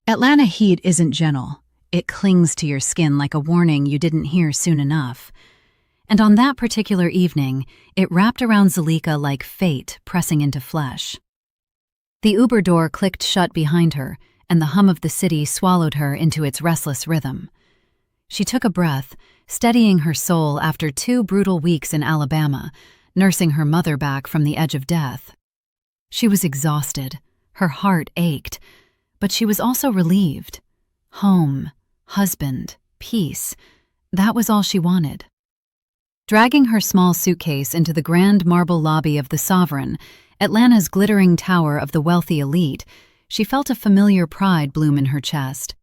Atlanta heat isn't gentle. It clings to your skin like a warning you didn't hear soon enough. And on that particular evening, it wrapped around Zulika like fate pressing into flesh. The Uber door clicked shut behind her, and the hum of the city swallowed her into its restless rhythm. She took a breath, steadying her soul after 2 brutal weeks in Alabama, nursing her mother back from the edge of death. She was exhausted. Her heart ached. But she was also relieved. Home, husband, peace. That was all she wanted. Dragging her small suitcase into the grand marble lobby of the Sovereign, Atlanta's glittering tower of the wealthy elite, she felt a familiar pride bloom in her chest.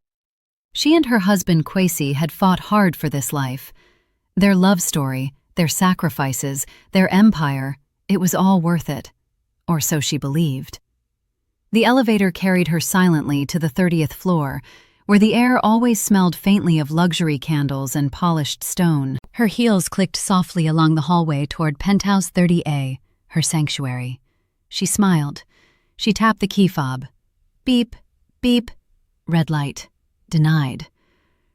She and her husband Kwesi had fought hard for this life. Their love story, their sacrifices, their empire, it was all worth it. Or so she believed. The elevator carried her silently to the 30th floor, where the air always smelled faintly of luxury candles and polished stone. Her heels clicked softly along the hallway toward penthouse 30A, her sanctuary. She smiled. She tapped the key fob. Beep, beep. Red light. Denied.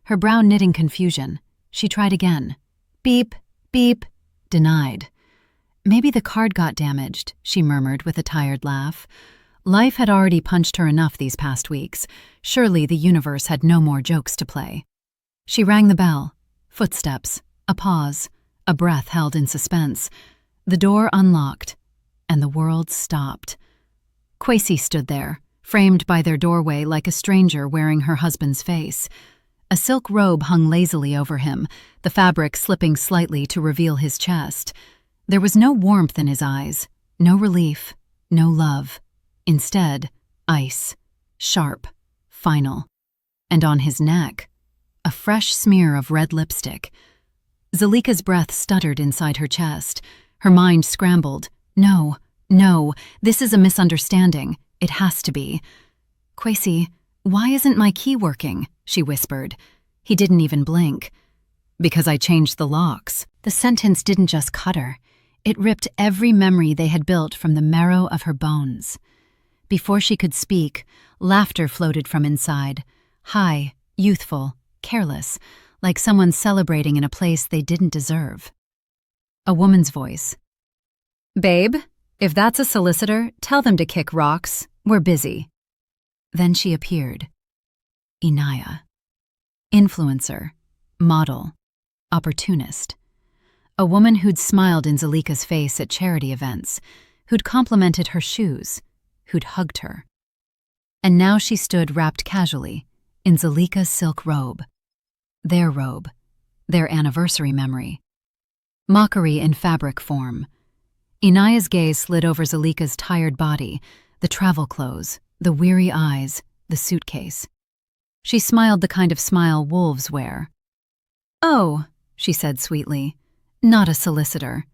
Her brow knitting confusion. She tried again. Beep, beep. Denied. Maybe the card got damaged, she murmured with a tired laugh. Life had already punched her enough these past weeks. Surely the universe had no more jokes to play. She rang the bell. Footsteps. A pause. A breath held in suspense. The door unlocked. And the world stopped. Kwesi stood there, framed by their doorway like a stranger wearing her husband's face. A silk robe hung lazily over him, the fabric slipping slightly to reveal his chest. There was no warmth in his eyes, no relief, no love. Instead, ice, sharp, final. And on his neck, a fresh smear of red lipstick. Zulika's breath stuttered inside her chest. Her mind scrambled. No, this is a misunderstanding. It has to be. Kwesi, why isn't my key working? She whispered. He didn't even blink. Because I changed the locks. The sentence didn't just cut her. It ripped every memory they had built from the marrow of her bones. Before she could speak, laughter floated from inside, high, youthful, careless, like someone celebrating in a place they didn't deserve. A woman's voice. Babe, if that's a solicitor, tell them to kick rocks. We're busy. Then she appeared. Inaya. Influencer, model, opportunist. A woman who'd smiled in Zulika's face at charity events, who'd complimented her shoes, who'd hugged her. And now she stood wrapped casually in Zulika's silk robe. Their robe, their anniversary memory. Mockery in fabric form. Inaya's gaze slid over Zulika's tired body, the travel clothes, the weary eyes, the suitcase. She smiled the kind of smile wolves wear. Oh, she said sweetly, not a solicitor.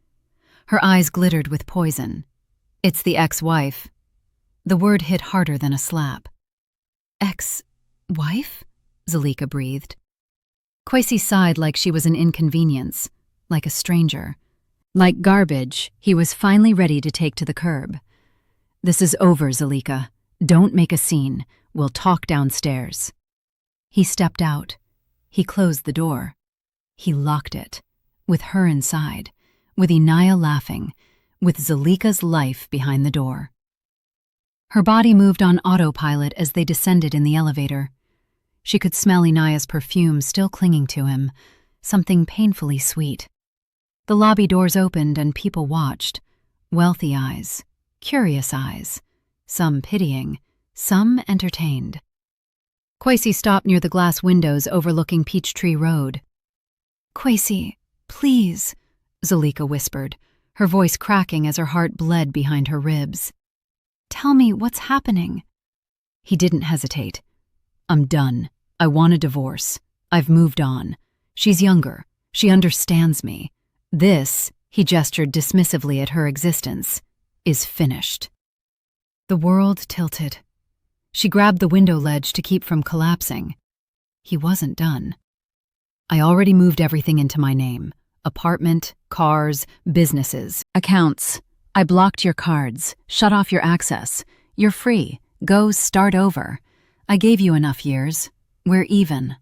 Her eyes glittered with poison. It's the ex-wife. The word hit harder than a slap. Ex-wife? Zulika breathed. Kwesi sighed like she was an inconvenience, like a stranger. Like garbage, he was finally ready to take to the curb. This is over, Zulika. Don't make a scene. We'll talk downstairs. He stepped out. He closed the door. He locked it, with her inside, with Inaya laughing, with Zulika's life behind the door. Her body moved on autopilot as they descended in the elevator. She could smell Inaya's perfume still clinging to him, something painfully sweet. The lobby doors opened and people watched. Wealthy eyes, curious eyes, some pitying, some entertained. Kwesi stopped near the glass windows overlooking Peachtree Road. Kwesi, please, Zulika whispered, her voice cracking as her heart bled behind her ribs. Tell me what's happening. He didn't hesitate. I'm done. I want a divorce. I've moved on. She's younger. She understands me. This, he gestured dismissively at her existence, is finished. The world tilted. She grabbed the window ledge to keep from collapsing. He wasn't done. I already moved everything into my name. Apartment, cars, businesses, accounts. I blocked your cards, shut off your access. You're free. Go start over. I gave you enough years. We're even."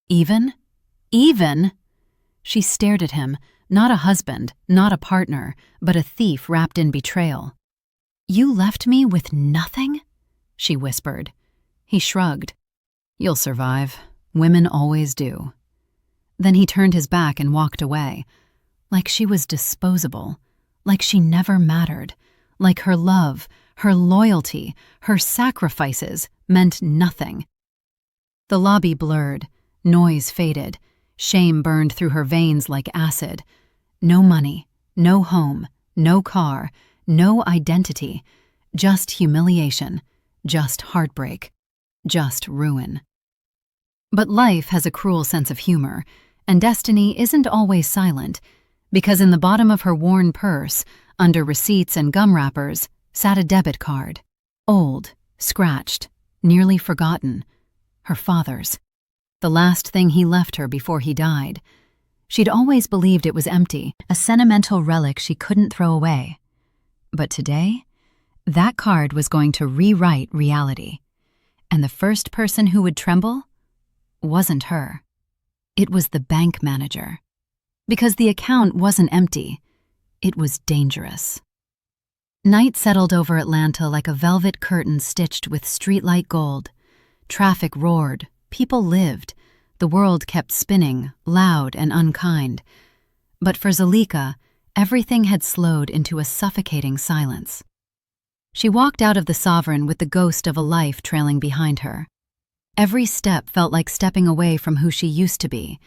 "Even? Even?" She stared at him, not a husband, not a partner, but a thief wrapped in betrayal. "You left me with nothing?" she whispered. He shrugged. "You'll survive. Women always do." Then he turned his back and walked away, like she was disposable, like she never mattered, like her love, her loyalty, her sacrifices meant nothing. The lobby blurred, noise faded, shame burned through her veins like acid. No money, no home, no car, no identity, just humiliation, just heartbreak, just ruin. But life has a cruel sense of humor, and destiny isn't always silent, because in the bottom of her worn purse, under receipts and gum wrappers, sat a debit card. Old, scratched, nearly forgotten. Her father's. The last thing he left her before he died. She'd always believed it was empty, a sentimental relic she couldn't throw away. But today, that card was going to rewrite reality. And the first person who would tremble wasn't her. It was the bank manager. Because the account wasn't empty, it was dangerous. Night settled over Atlanta like a velvet curtain stitched with streetlight gold. Traffic roared, people lived, the world kept spinning, loud and unkind. But for Zulika, everything had slowed into a suffocating silence. She walked out of the Sovereign with the ghost of a life trailing behind her. Every step felt like stepping away from who she used to be,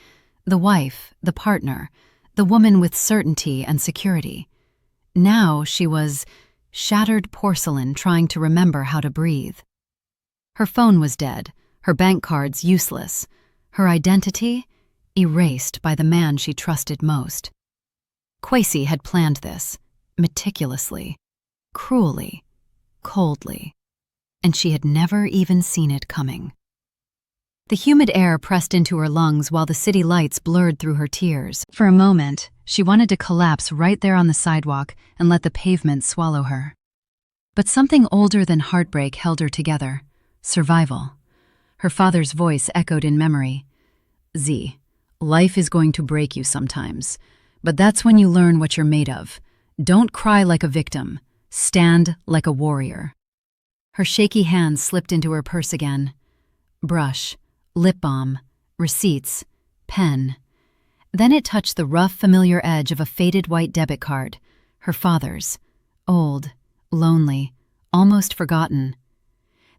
the wife, the partner, the woman with certainty and security. Now she was shattered porcelain trying to remember how to breathe. Her phone was dead, her bank cards useless, her identity erased by the man she trusted most. Kwesi had planned this, meticulously, cruelly, coldly, and she had never even seen it coming. The humid air pressed into her lungs while the city lights blurred through her tears. For a moment, she wanted to collapse right there on the sidewalk and let the pavement swallow her. But something older than heartbreak held her together. Survival. Her father's voice echoed in memory. "Z, life is going to break you sometimes, but that's when you learn what you're made of. Don't cry like a victim. Stand like a warrior." Her shaky hands slipped into her purse again. Brush, lip balm, receipts, pen. Then it touched the rough, familiar edge of a faded white debit card, her father's. Old, lonely, almost forgotten.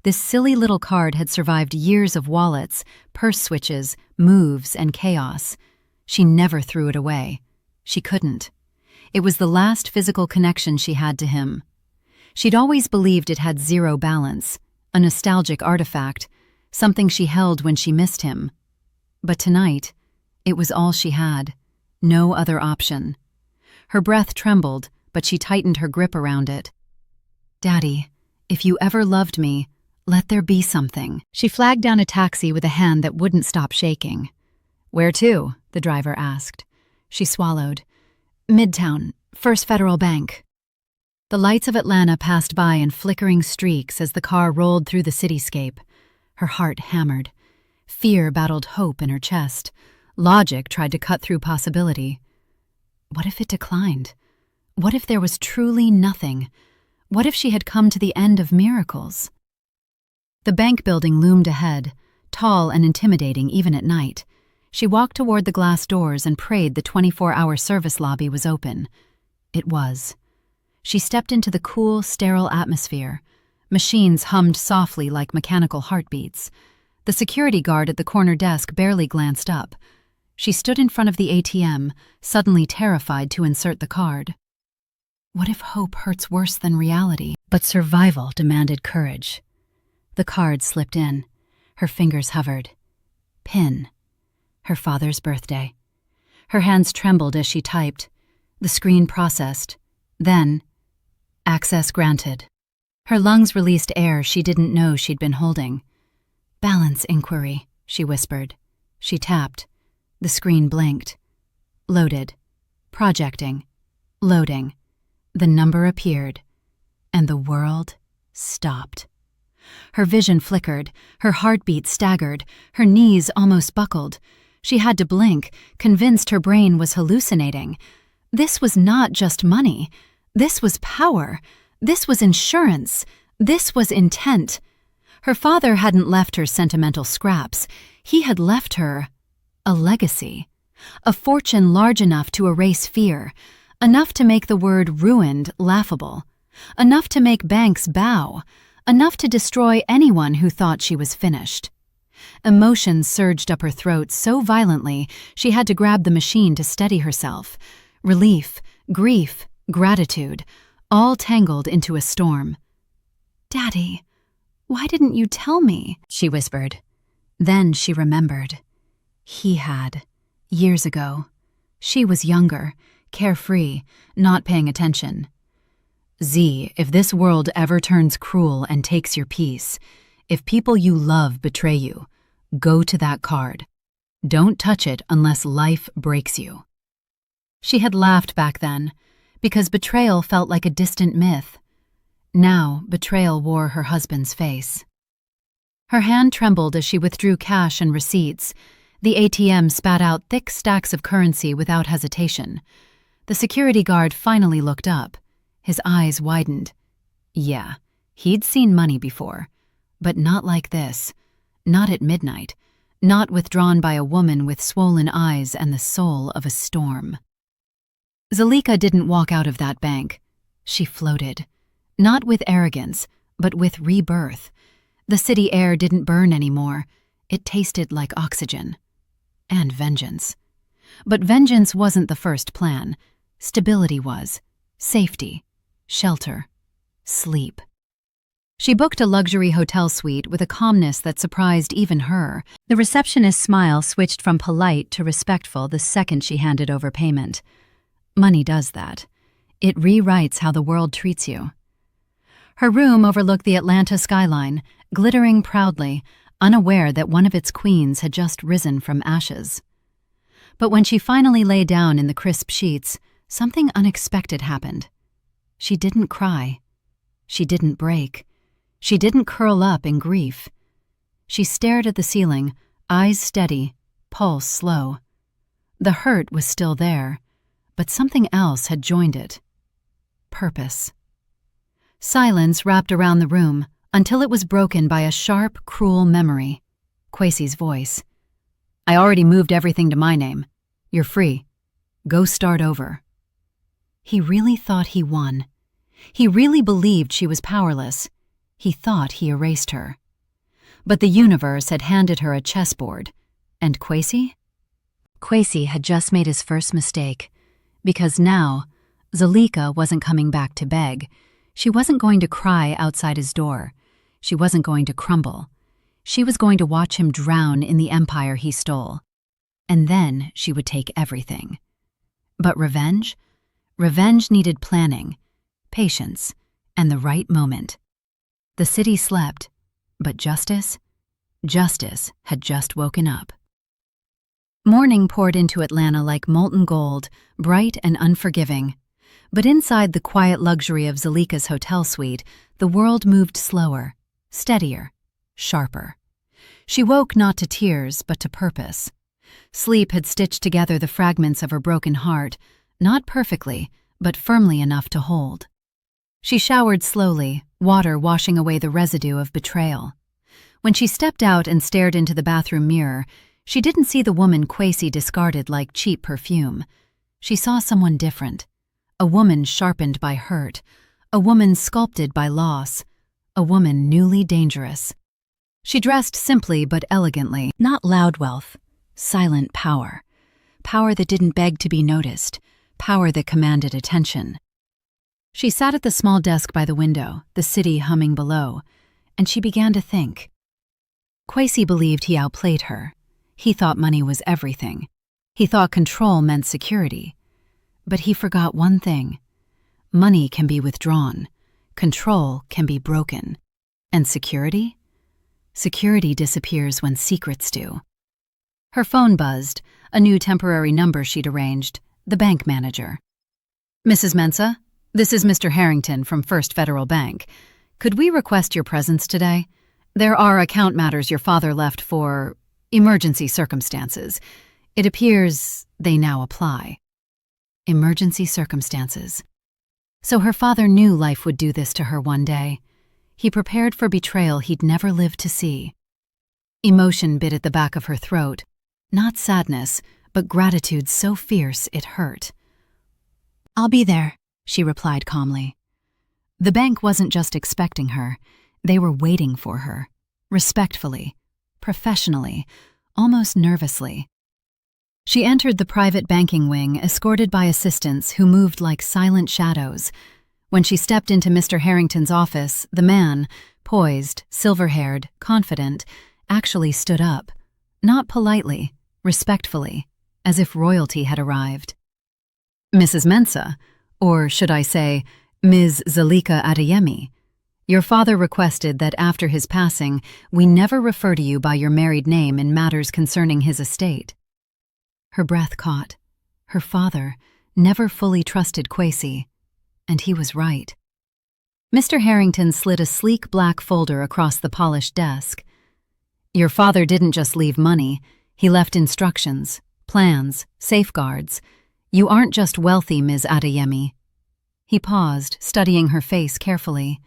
This silly little card had survived years of wallets, purse switches, moves, and chaos. She never threw it away. She couldn't. It was the last physical connection she had to him. She'd always believed it had zero balance, a nostalgic artifact, something she held when she missed him. But tonight, it was all she had, no other option. Her breath trembled, but she tightened her grip around it. "Daddy, if you ever loved me, let there be something." She flagged down a taxi with a hand that wouldn't stop shaking. "Where to?" the driver asked. She swallowed. "Midtown, First Federal Bank." The lights of Atlanta passed by in flickering streaks as the car rolled through the cityscape. Her heart hammered. Fear battled hope in her chest. Logic tried to cut through possibility. What if it declined? What if there was truly nothing? What if she had come to the end of miracles? The bank building loomed ahead, tall and intimidating even at night. She walked toward the glass doors and prayed the 24-hour service lobby was open. It was. She stepped into the cool, sterile atmosphere. Machines hummed softly like mechanical heartbeats. The security guard at the corner desk barely glanced up. She stood in front of the ATM, suddenly terrified to insert the card. What if hope hurts worse than reality? But survival demanded courage. The card slipped in. Her fingers hovered. PIN. Her father's birthday. Her hands trembled as she typed. The screen processed. Then, access granted. Her lungs released air she didn't know she'd been holding. "Balance inquiry," she whispered. She tapped. The screen blinked. Loaded. Projecting. Loading. The number appeared. And the world stopped. Her vision flickered, her heartbeat staggered, her knees almost buckled. She had to blink, convinced her brain was hallucinating. This was not just money. This was power. This was insurance. This was intent. Her father hadn't left her sentimental scraps. He had left her a legacy. A fortune large enough to erase fear, enough to make the word ruined laughable, enough to make banks bow, enough to destroy anyone who thought she was finished. Emotions surged up her throat so violently she had to grab the machine to steady herself. Relief, grief, gratitude, all tangled into a storm. "Daddy, why didn't you tell me?" she whispered. Then she remembered. He had, years ago. She was younger, carefree, not paying attention. "Z, if this world ever turns cruel and takes your peace, if people you love betray you, go to that card. Don't touch it unless life breaks you." She had laughed back then, because betrayal felt like a distant myth. Now, betrayal wore her husband's face. Her hand trembled as she withdrew cash and receipts. The ATM spat out thick stacks of currency without hesitation. The security guard finally looked up. His eyes widened. Yeah, he'd seen money before, but not like this. Not at midnight. Not withdrawn by a woman with swollen eyes and the soul of a storm. Zalika didn't walk out of that bank. She floated. Not with arrogance, but with rebirth. The city air didn't burn anymore. It tasted like oxygen. And vengeance. But vengeance wasn't the first plan. Stability was. Safety. Shelter. Sleep. She booked a luxury hotel suite with a calmness that surprised even her. The receptionist's smile switched from polite to respectful the second she handed over payment. Money does that. It rewrites how the world treats you. Her room overlooked the Atlanta skyline, glittering proudly, unaware that one of its queens had just risen from ashes. But when she finally lay down in the crisp sheets, something unexpected happened. She didn't cry. She didn't break. She didn't curl up in grief. She stared at the ceiling, eyes steady, pulse slow. The hurt was still there, but something else had joined it. Purpose. Silence wrapped around the room until it was broken by a sharp, cruel memory. Kwesi's voice. "I already moved everything to my name. You're free. Go start over." He really thought he won. He really believed she was powerless. He thought he erased her. But the universe had handed her a chessboard. And Kwesi? Kwesi had just made his first mistake. Because now, Zalika wasn't coming back to beg. She wasn't going to cry outside his door. She wasn't going to crumble. She was going to watch him drown in the empire he stole. And then she would take everything. But revenge? Revenge needed planning, patience, and the right moment. The city slept, but justice? Justice had just woken up. Morning poured into Atlanta like molten gold, bright and unforgiving. But inside the quiet luxury of Zalika's hotel suite, the world moved slower, steadier, sharper. She woke not to tears, but to purpose. Sleep had stitched together the fragments of her broken heart, not perfectly, but firmly enough to hold. She showered slowly, water washing away the residue of betrayal. When she stepped out and stared into the bathroom mirror, she didn't see the woman Kwesi discarded like cheap perfume. She saw someone different. A woman sharpened by hurt. A woman sculpted by loss. A woman newly dangerous. She dressed simply but elegantly, not loud wealth, silent power. Power that didn't beg to be noticed. Power that commanded attention. She sat at the small desk by the window, the city humming below, and she began to think. Kwesi believed he outplayed her. He thought money was everything. He thought control meant security. But he forgot one thing. Money can be withdrawn. Control can be broken. And security? Security disappears when secrets do. Her phone buzzed, a new temporary number she'd arranged, the bank manager. "Mrs. Mensah, this is Mr. Harrington from First Federal Bank. Could we request your presence today? There are account matters your father left for emergency circumstances. It appears they now apply. Emergency circumstances. So her father knew life would do this to her one day. He prepared for betrayal he'd never live to see. Emotion bit at the back of her throat. Not sadness, but gratitude so fierce it hurt. "I'll be there," she replied calmly. The bank wasn't just expecting her. They were waiting for her. Respectfully, professionally, almost nervously. She entered the private banking wing, escorted by assistants who moved like silent shadows. When she stepped into Mr. Harrington's office, the man, poised, silver-haired, confident, actually stood up. Not politely, respectfully, as if royalty had arrived. "Mrs. Mensah, or should I say, Ms. Zalika Adeyemi, your father requested that after his passing, we never refer to you by your married name in matters concerning his estate." Her breath caught. Her father never fully trusted Kwesi, and he was right. Mr. Harrington slid a sleek black folder across the polished desk. "Your father didn't just leave money, he left instructions, plans, safeguards. You aren't just wealthy, Ms. Adeyemi." He paused, studying her face carefully.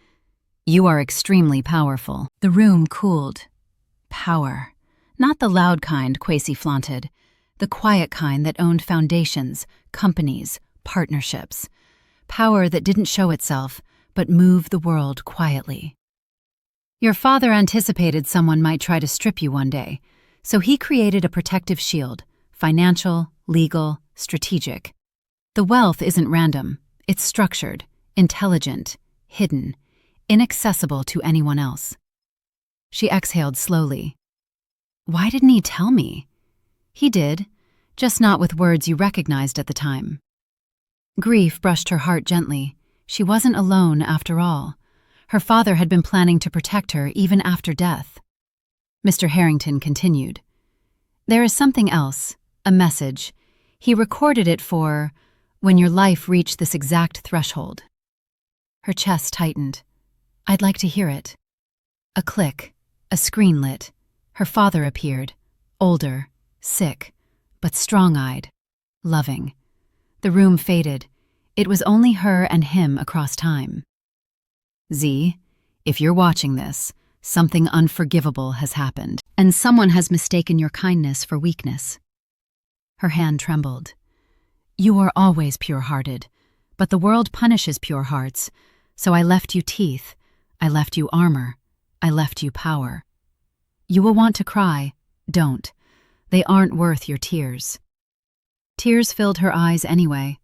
"You are extremely powerful." The room cooled. Power. Not the loud kind Kwesi flaunted. The quiet kind that owned foundations, companies, partnerships. Power that didn't show itself, but moved the world quietly. "Your father anticipated someone might try to strip you one day, so he created a protective shield, financial, legal, strategic. The wealth isn't random, it's structured, intelligent, hidden, inaccessible to anyone else." She exhaled slowly. "Why didn't he tell me?" "He did, just not with words you recognized at the time." Grief brushed her heart gently. She wasn't alone after all. Her father had been planning to protect her even after death. Mr. Harrington continued. "There is something else, a message. He recorded it for when your life reached this exact threshold." Her chest tightened. "I'd like to hear it." A click, a screen lit. Her father appeared, older, sick, but strong-eyed, loving. The room faded. It was only her and him across time. "Z, if you're watching this, something unforgivable has happened, and someone has mistaken your kindness for weakness." Her hand trembled. "You are always pure-hearted, but the world punishes pure hearts, so I left you teeth, I left you armor, I left you power. You will want to cry. Don't. They aren't worth your tears." Tears filled her eyes anyway.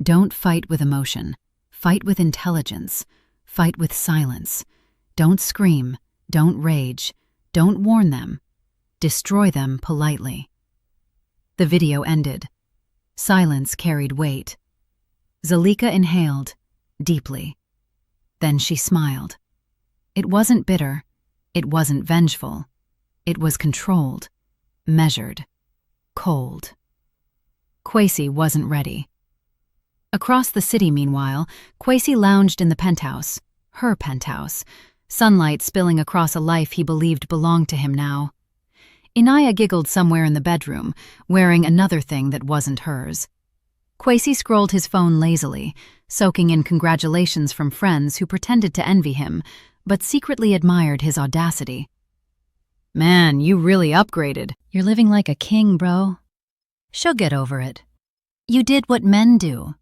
"Don't fight with emotion. Fight with intelligence. Fight with silence. Don't scream. Don't rage. Don't warn them. Destroy them politely." The video ended. Silence carried weight. Zalika inhaled, deeply. Then she smiled. It wasn't bitter. It wasn't vengeful. It was controlled, measured, cold. Kwesi wasn't ready. Across the city, meanwhile, Kwesi lounged in the penthouse, her penthouse, sunlight spilling across a life he believed belonged to him now. Inaya giggled somewhere in the bedroom, wearing another thing that wasn't hers. Kwesi scrolled his phone lazily, soaking in congratulations from friends who pretended to envy him, but secretly admired his audacity. "Man, you really upgraded. You're living like a king, bro." "She'll get over it. You did what men do."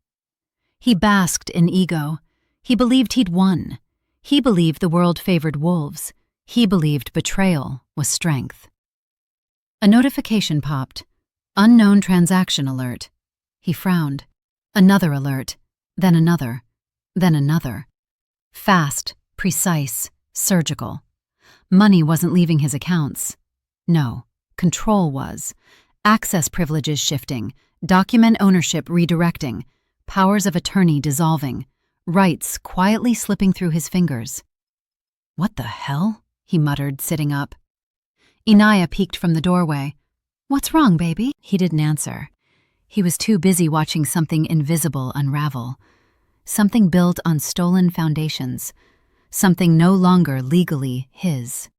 He basked in ego. He believed he'd won. He believed the world favored wolves. He believed betrayal was strength. A notification popped. Unknown transaction alert. He frowned. Another alert. Then another. Then another. Fast, precise, surgical. Money wasn't leaving his accounts. No, control was. Access privileges shifting. Document ownership redirecting. Powers of attorney dissolving. Rights quietly slipping through his fingers. "What the hell?" he muttered, sitting up. Inaya peeked from the doorway. "What's wrong, baby?" He didn't answer. He was too busy watching something invisible unravel. Something built on stolen foundations. Something no longer legally his.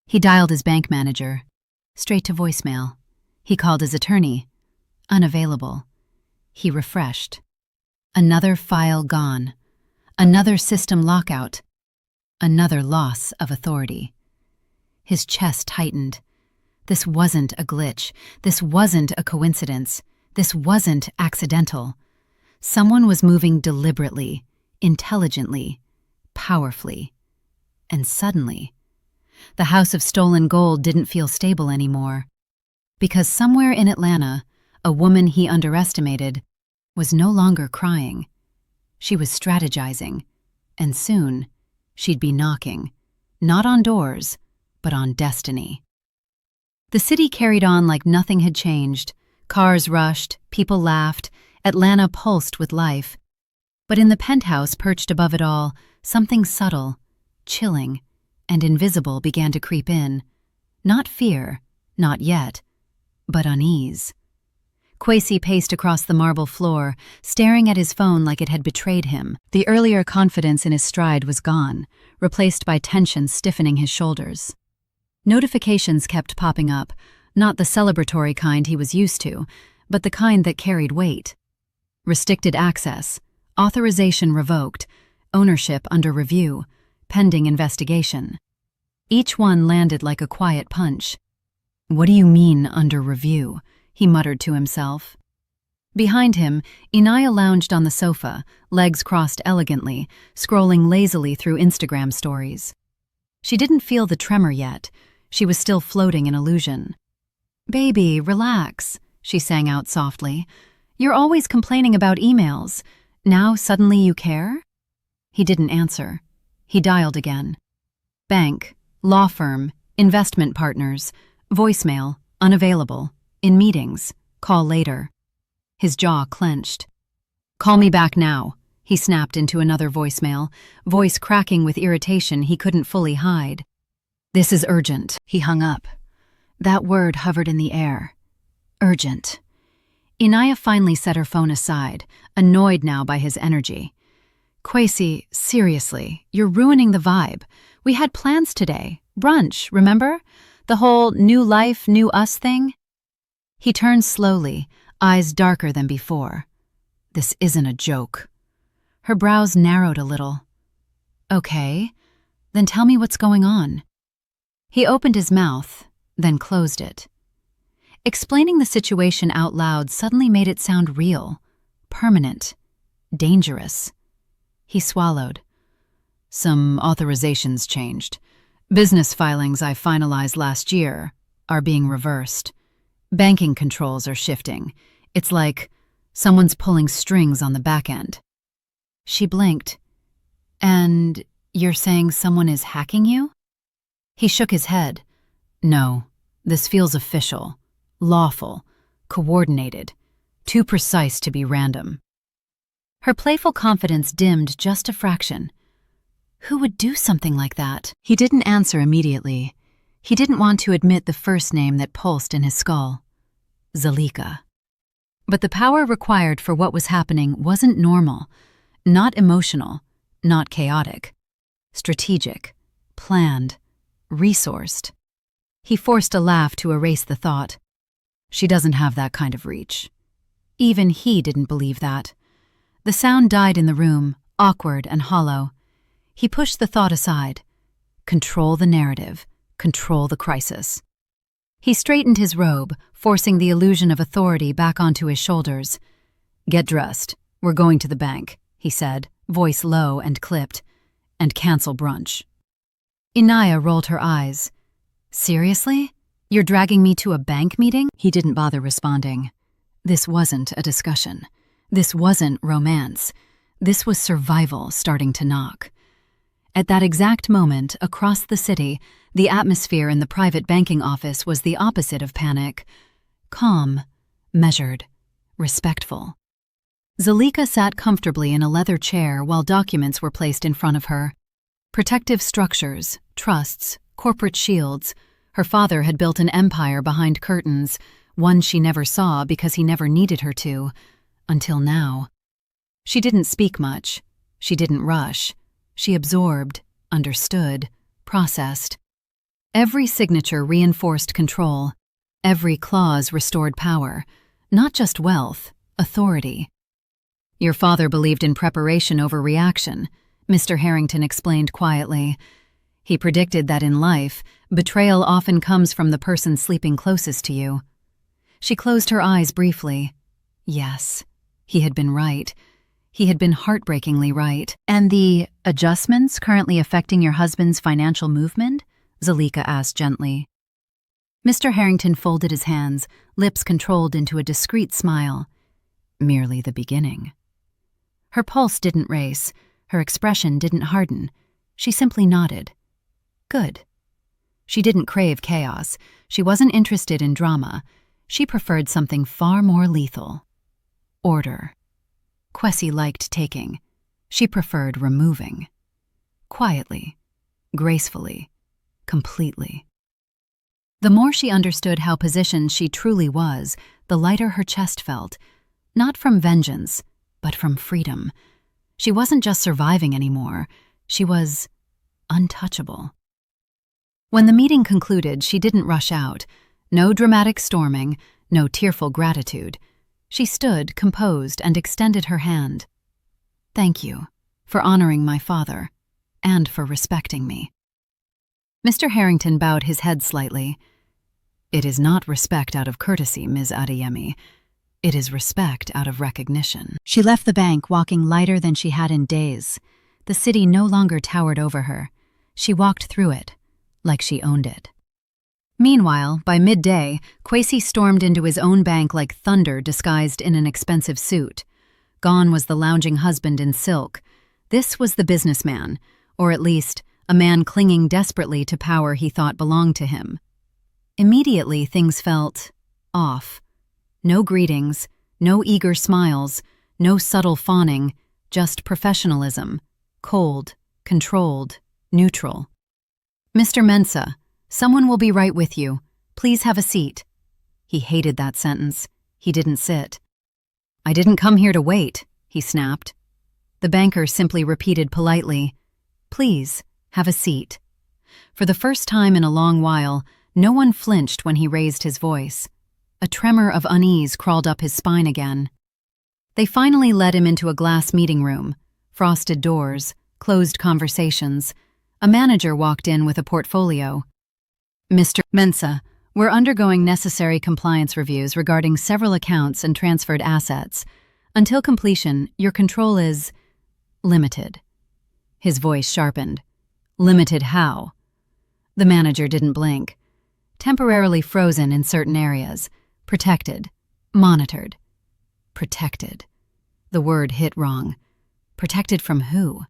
He dialed his bank manager. Straight to voicemail. He called his attorney. Unavailable. He refreshed. Another file gone. Another system lockout. Another loss of authority. His chest tightened. This wasn't a glitch. This wasn't a coincidence. This wasn't accidental. Someone was moving deliberately, intelligently, powerfully. And suddenly, the house of stolen gold didn't feel stable anymore. Because somewhere in Atlanta, a woman he underestimated was no longer crying. She was strategizing, and soon she'd be knocking, not on doors, but on destiny. The city carried on like nothing had changed. Cars rushed, people laughed, Atlanta pulsed with life. But in the penthouse perched above it all, something subtle, chilling, and invisible began to creep in. Not fear, not yet, but unease. Kwesi paced across the marble floor, staring at his phone like it had betrayed him. The earlier confidence in his stride was gone, replaced by tension stiffening his shoulders. Notifications kept popping up, not the celebratory kind he was used to, but the kind that carried weight. Restricted access, authorization revoked, ownership under review, pending investigation. Each one landed like a quiet punch. "What do you mean, under review?" he muttered to himself. Behind him, Inaya lounged on the sofa, legs crossed elegantly, scrolling lazily through Instagram stories. She didn't feel the tremor yet. She was still floating in illusion. "Baby, relax," she sang out softly. "You're always complaining about emails. Now suddenly you care?" He didn't answer. He dialed again. Bank, law firm, investment partners, voicemail, unavailable, in meetings, call later. His jaw clenched. "Call me back now," he snapped into another voicemail, voice cracking with irritation he couldn't fully hide. "This is urgent." He hung up. That word hovered in the air. Urgent. Inaya finally set her phone aside, annoyed now by his energy. "Kwesi, seriously, you're ruining the vibe. We had plans today. Brunch, remember? The whole new life, new us thing?" He turned slowly, eyes darker than before. "This isn't a joke." Her brows narrowed a little. "Okay, then tell me what's going on." He opened his mouth, then closed it. Explaining the situation out loud suddenly made it sound real, permanent, dangerous. He swallowed. "Some authorizations changed. Business filings I finalized last year are being reversed. Banking controls are shifting. It's like someone's pulling strings on the back end." She blinked. "And you're saying someone is hacking you?" He shook his head. "No, this feels official, lawful, coordinated, too precise to be random." Her playful confidence dimmed just a fraction. Who would do something like that? He didn't answer immediately. He didn't want to admit the first name that pulsed in his skull. Zalika. But the power required for what was happening wasn't normal, not emotional, not chaotic. Strategic, planned, resourced. He forced a laugh to erase the thought. She doesn't have that kind of reach. Even he didn't believe that. The sound died in the room, awkward and hollow. He pushed the thought aside. Control the narrative, control the crisis. He straightened his robe, forcing the illusion of authority back onto his shoulders. "Get dressed. We're going to the bank," he said, voice low and clipped. "And cancel brunch." Inaya rolled her eyes. "Seriously? You're dragging me to a bank meeting?" He didn't bother responding. This wasn't a discussion. This wasn't romance. This was survival starting to knock. At that exact moment, across the city, the atmosphere in the private banking office was the opposite of panic. Calm, measured, respectful. Zalika sat comfortably in a leather chair while documents were placed in front of her. Protective structures, trusts, corporate shields. Her father had built an empire behind curtains, one she never saw because he never needed her to, until now. She didn't speak much. She didn't rush. She absorbed, understood, processed. Every signature reinforced control. Every clause restored power. Not just wealth, authority. "Your father believed in preparation over reaction," Mr. Harrington explained quietly. "He predicted that in life, betrayal often comes from the person sleeping closest to you." She closed her eyes briefly. Yes, he had been right. He had been heartbreakingly right. "And the adjustments currently affecting your husband's financial movement?" Zalika asked gently. Mr. Harrington folded his hands, lips controlled into a discreet smile. "Merely the beginning." Her pulse didn't race, her expression didn't harden. She simply nodded. Good. She didn't crave chaos. She wasn't interested in drama. She preferred something far more lethal. Order. Kwesi liked taking. She preferred removing. Quietly, gracefully, completely. The more she understood how positioned she truly was, the lighter her chest felt. Not from vengeance, but from freedom. She wasn't just surviving anymore. She was untouchable. When the meeting concluded, she didn't rush out. No dramatic storming, no tearful gratitude. She stood, composed, and extended her hand. "Thank you for honoring my father, and for respecting me." Mr. Harrington bowed his head slightly. "It is not respect out of courtesy, Ms. Adeyemi. It is respect out of recognition." She left the bank, walking lighter than she had in days. The city no longer towered over her. She walked through it, like she owned it. Meanwhile, by midday, Kwesi stormed into his own bank like thunder disguised in an expensive suit. Gone was the lounging husband in silk. This was the businessman, or at least, a man clinging desperately to power he thought belonged to him. Immediately, things felt off. No greetings, no eager smiles, no subtle fawning, just professionalism. Cold, controlled, neutral. "Mr. Mensah, someone will be right with you. Please have a seat." He hated that sentence. He didn't sit. "I didn't come here to wait," he snapped. The banker simply repeated politely, "Please, have a seat." For the first time in a long while, no one flinched when he raised his voice. A tremor of unease crawled up his spine again. They finally led him into a glass meeting room. Frosted doors, closed conversations. A manager walked in with a portfolio. "Mr. Mensah, we're undergoing necessary compliance reviews regarding several accounts and transferred assets. Until completion, your control is limited." His voice sharpened. "Limited how?" The manager didn't blink. "Temporarily frozen in certain areas. Protected. Monitored." Protected. The word hit wrong. Protected from who?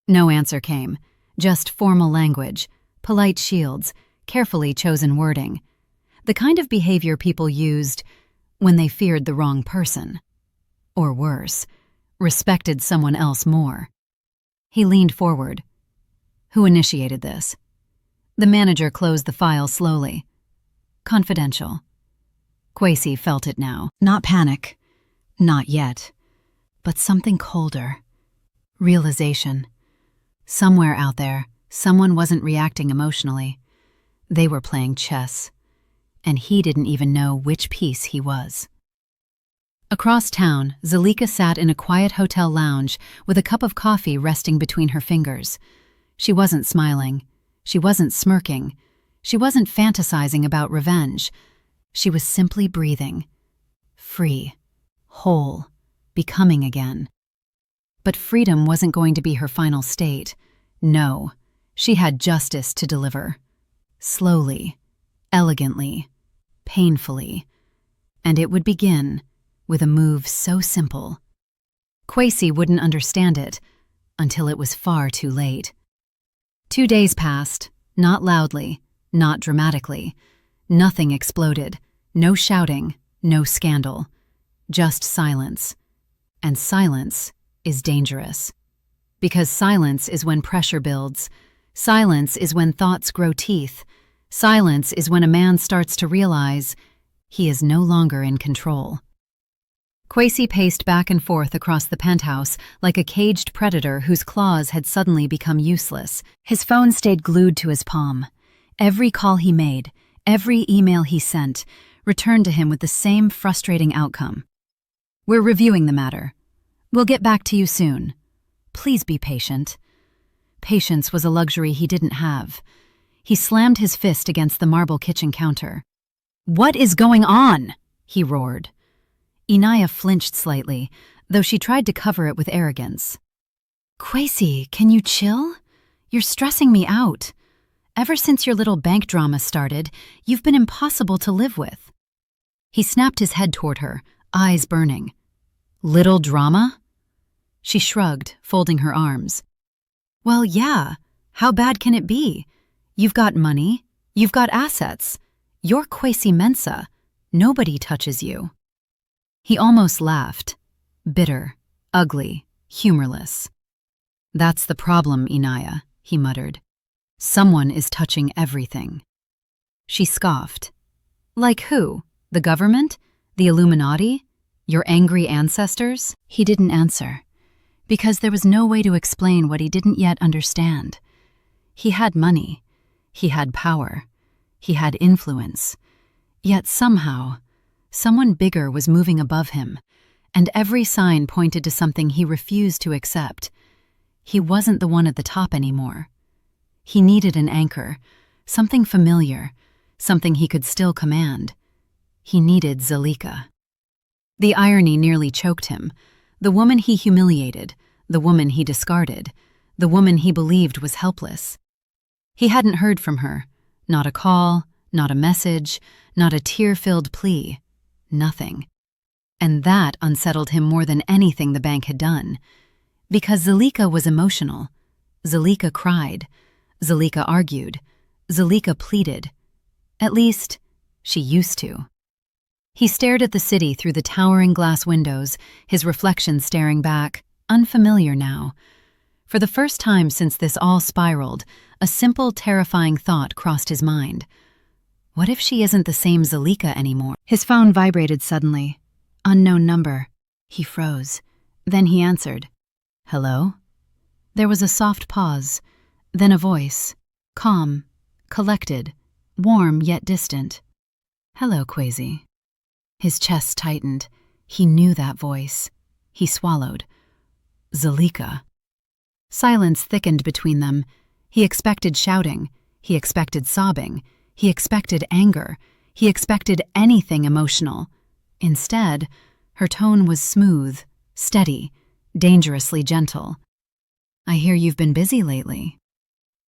No answer came. Just formal language, polite shields, carefully chosen wording. The kind of behavior people used when they feared the wrong person. Or worse, respected someone else more. He leaned forward. "Who initiated this?" The manager closed the file slowly. "Confidential." Kwesi felt it now. Not panic. Not yet. But something colder. Realization. Somewhere out there, someone wasn't reacting emotionally. They were playing chess. And he didn't even know which piece he was. Across town, Zalika sat in a quiet hotel lounge with a cup of coffee resting between her fingers. She wasn't smiling. She wasn't smirking. She wasn't fantasizing about revenge. She was simply breathing. Free. Whole. Becoming again. But freedom wasn't going to be her final state. No. She had justice to deliver. Slowly. Elegantly. Painfully. And it would begin with a move so simple. Kwesi wouldn't understand it until it was far too late. 2 days passed, not loudly, not dramatically. Nothing exploded, no shouting, no scandal. Just silence. And silence is dangerous. Because silence is when pressure builds. Silence is when thoughts grow teeth. Silence is when a man starts to realize he is no longer in control. Kwesi paced back and forth across the penthouse like a caged predator whose claws had suddenly become useless. His phone stayed glued to his palm. Every call he made, every email he sent, returned to him with the same frustrating outcome. "We're reviewing the matter. We'll get back to you soon. Please be patient." Patience was a luxury he didn't have. He slammed his fist against the marble kitchen counter. "What is going on?" he roared. Inaya flinched slightly, though she tried to cover it with arrogance. "Kwesi, can you chill? You're stressing me out. Ever since your little bank drama started, you've been impossible to live with." He snapped his head toward her, eyes burning. "Little drama?" She shrugged, folding her arms. "Well, yeah. How bad can it be? You've got money. You've got assets. You're Kwesi Mensa. Nobody touches you." He almost laughed. Bitter, ugly, humorless. "That's the problem, Inaya," he muttered. "Someone is touching everything." She scoffed. "Like who? The government? The Illuminati? Your angry ancestors?" He didn't answer, because there was no way to explain what he didn't yet understand. He had money. He had power. He had influence. Yet somehow, someone bigger was moving above him, and every sign pointed to something he refused to accept. He wasn't the one at the top anymore. He needed an anchor, something familiar, something he could still command. He needed Zalika. The irony nearly choked him. The woman he humiliated, the woman he discarded, the woman he believed was helpless. He hadn't heard from her. Not a call, not a message, not a tear-filled plea. Nothing. And that unsettled him more than anything the bank had done. Because Zalika was emotional. Zalika cried. Zalika argued. Zalika pleaded. At least, she used to. He stared at the city through the towering glass windows, his reflection staring back, unfamiliar now. For the first time since this all spiraled, a simple, terrifying thought crossed his mind. What if she isn't the same Zalika anymore? His phone vibrated suddenly. Unknown number. He froze. Then he answered. "Hello?" There was a soft pause, then a voice, calm, collected, warm yet distant. "Hello, Kwesi." His chest tightened. He knew that voice. He swallowed. Zalika. Silence thickened between them. He expected shouting. He expected sobbing. He expected anger. He expected anything emotional. Instead, her tone was smooth, steady, dangerously gentle. "I hear you've been busy lately."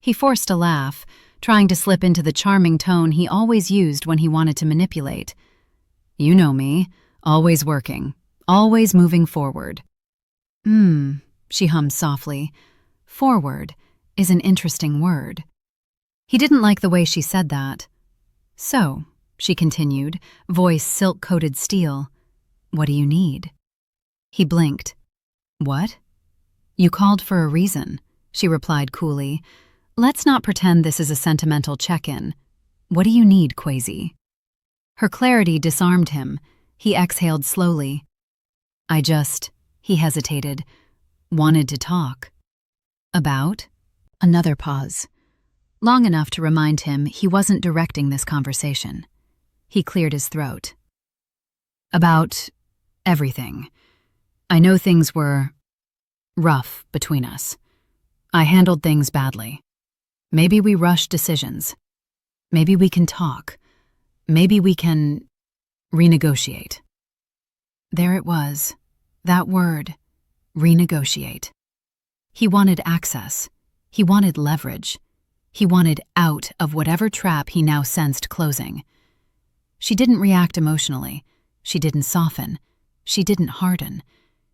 He forced a laugh, trying to slip into the charming tone he always used when he wanted to manipulate. "You know me, always working, always moving forward." She hummed softly. Forward is an interesting word. He didn't like the way she said that. "So," she continued, voice silk-coated steel, "what do you need?" He blinked. "What?" "You called for a reason," she replied coolly. "Let's not pretend this is a sentimental check-in. What do you need, Kwesi?" Her clarity disarmed him. He exhaled slowly. He hesitated, wanted to talk. "About?" Another pause. Long enough to remind him he wasn't directing this conversation. He cleared his throat. "About everything. I know things were rough between us. I handled things badly. Maybe we rushed decisions. Maybe we can talk. Maybe we can renegotiate." There it was, that word, renegotiate. He wanted access. He wanted leverage. He wanted out of whatever trap he now sensed closing. She didn't react emotionally. She didn't soften. She didn't harden.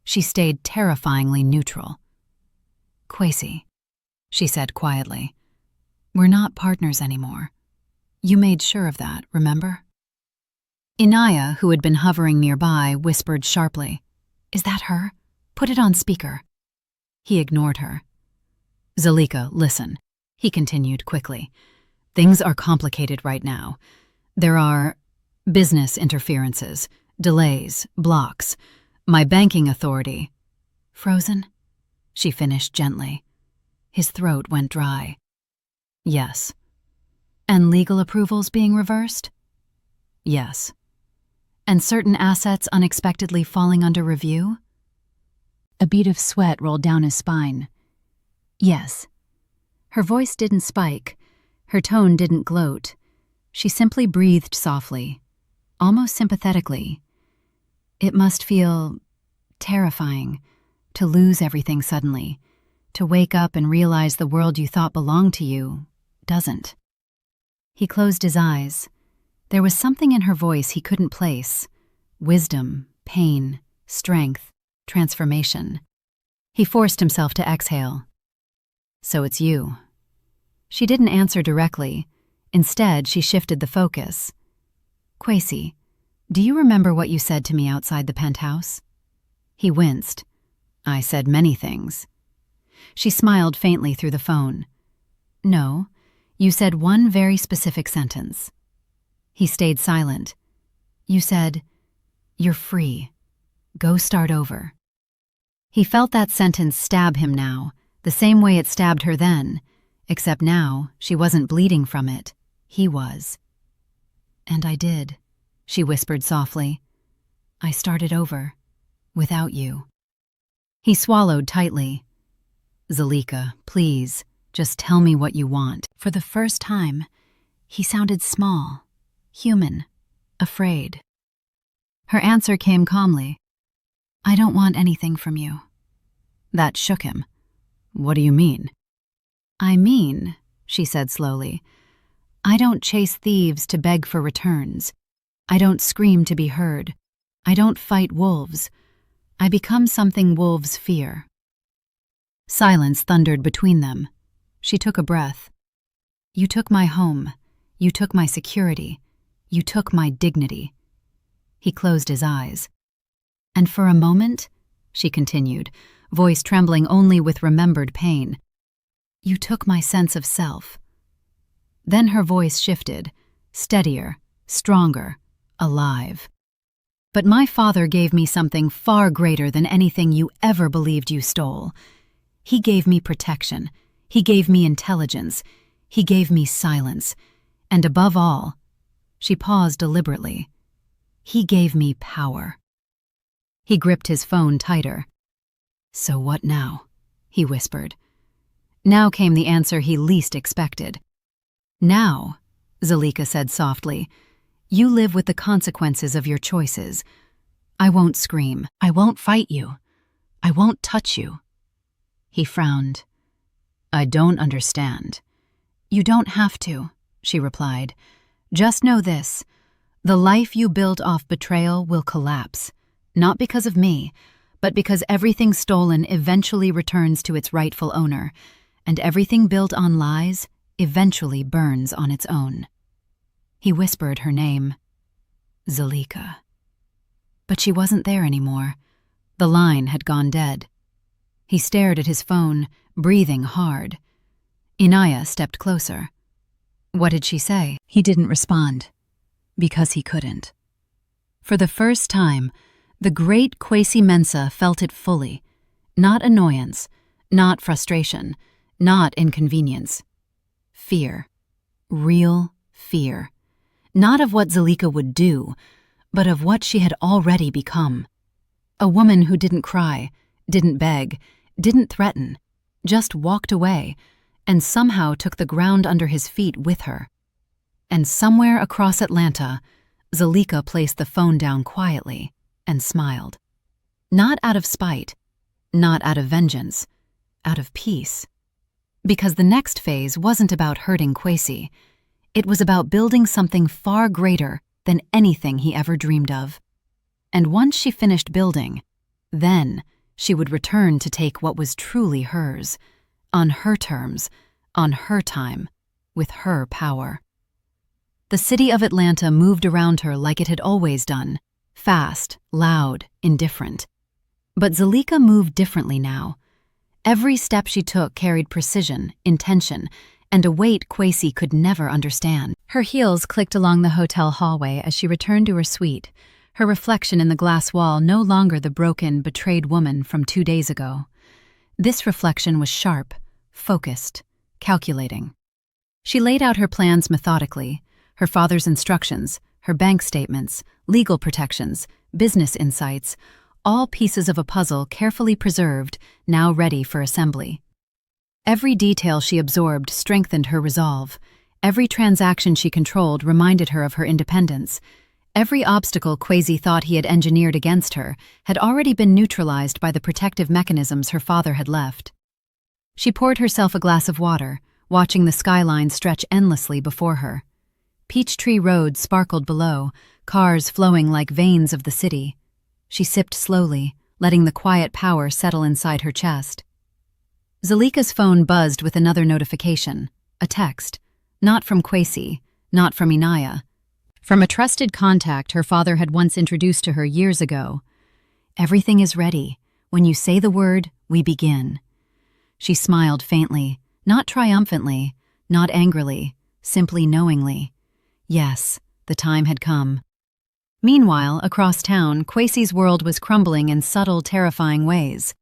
She stayed terrifyingly neutral. "Kwesi," she said quietly, "we're not partners anymore. You made sure of that, remember?" Inaya, who had been hovering nearby, whispered sharply, "Is that her? Put it on speaker." He ignored her. "Zalika, listen," he continued quickly. "Things are complicated right now. There are business interferences, delays, blocks. My banking authority—" "Frozen?" she finished gently. His throat went dry. "Yes." And legal approvals being reversed? Yes. And certain assets unexpectedly falling under review? A bead of sweat rolled down his spine. Yes. Her voice didn't spike. Her tone didn't gloat. She simply breathed softly, almost sympathetically. It must feel terrifying to lose everything suddenly, to wake up and realize the world you thought belonged to you doesn't. He closed his eyes. There was something in her voice he couldn't place. Wisdom, pain, strength, transformation. He forced himself to exhale. So it's you. She didn't answer directly. Instead, she shifted the focus. Kwesi, do you remember what you said to me outside the penthouse? He winced. I said many things. She smiled faintly through the phone. No, you said one very specific sentence. He stayed silent. You said, "You're free. Go start over." He felt that sentence stab him now, the same way it stabbed her then, except now she wasn't bleeding from it. He was. And I did, she whispered softly. I started over, without you. He swallowed tightly. Zalika, please, just tell me what you want. For the first time, he sounded small, human, afraid. Her answer came calmly. I don't want anything from you. That shook him. What do you mean? I mean, she said slowly, I don't chase thieves to beg for returns. I don't scream to be heard. I don't fight wolves. I become something wolves fear. Silence thundered between them. She took a breath. You took my home. You took my security. You took my dignity. He closed his eyes. And for a moment, she continued, voice trembling only with remembered pain, you took my sense of self. Then her voice shifted, steadier, stronger, alive. But my father gave me something far greater than anything you ever believed you stole. He gave me protection. He gave me intelligence. He gave me silence. And above all, she paused deliberately, he gave me power. He gripped his phone tighter. So what now? He whispered. Now came the answer he least expected. Now, Zalika said softly, you live with the consequences of your choices. I won't scream. I won't fight you. I won't touch you. He frowned. I don't understand. You don't have to, she replied. Just know this. The life you build off betrayal will collapse. Not because of me, but because everything stolen eventually returns to its rightful owner, and everything built on lies eventually burns on its own. He whispered her name. Zalika. But she wasn't there anymore. The line had gone dead. He stared at his phone, breathing hard. Inaya stepped closer. What did she say? He didn't respond. Because he couldn't. For the first time, the great Kwesi Mensah felt it fully. Not annoyance, not frustration, not inconvenience. Fear. Real fear. Not of what Zalika would do, but of what she had already become. A woman who didn't cry, didn't beg, didn't threaten, just walked away, and somehow took the ground under his feet with her. And somewhere across Atlanta, Zalika placed the phone down quietly and smiled. Not out of spite, not out of vengeance, out of peace. Because the next phase wasn't about hurting Kwesi. It was about building something far greater than anything he ever dreamed of. And once she finished building, then she would return to take what was truly hers, on her terms, on her time, with her power. The city of Atlanta moved around her like it had always done, fast, loud, indifferent. But Zalika moved differently now. Every step she took carried precision, intention, and a weight Kwesi could never understand. Her heels clicked along the hotel hallway as she returned to her suite, her reflection in the glass wall no longer the broken, betrayed woman from 2 days ago. This reflection was sharp, focused, calculating. She laid out her plans methodically, her father's instructions, her bank statements, legal protections, business insights, all pieces of a puzzle carefully preserved, now ready for assembly. Every detail she absorbed strengthened her resolve. Every transaction she controlled reminded her of her independence. Every obstacle Kwesi thought he had engineered against her had already been neutralized by the protective mechanisms her father had left. She poured herself a glass of water, watching the skyline stretch endlessly before her. Peachtree Road sparkled below, cars flowing like veins of the city. She sipped slowly, letting the quiet power settle inside her chest. Zulika's phone buzzed with another notification, a text, not from Kwesi, not from Inaya. From a trusted contact her father had once introduced to her years ago. "Everything is ready. When you say the word, we begin." She smiled faintly, not triumphantly, not angrily, simply knowingly. Yes, the time had come. Meanwhile, across town, Kwesi's world was crumbling in subtle, terrifying ways.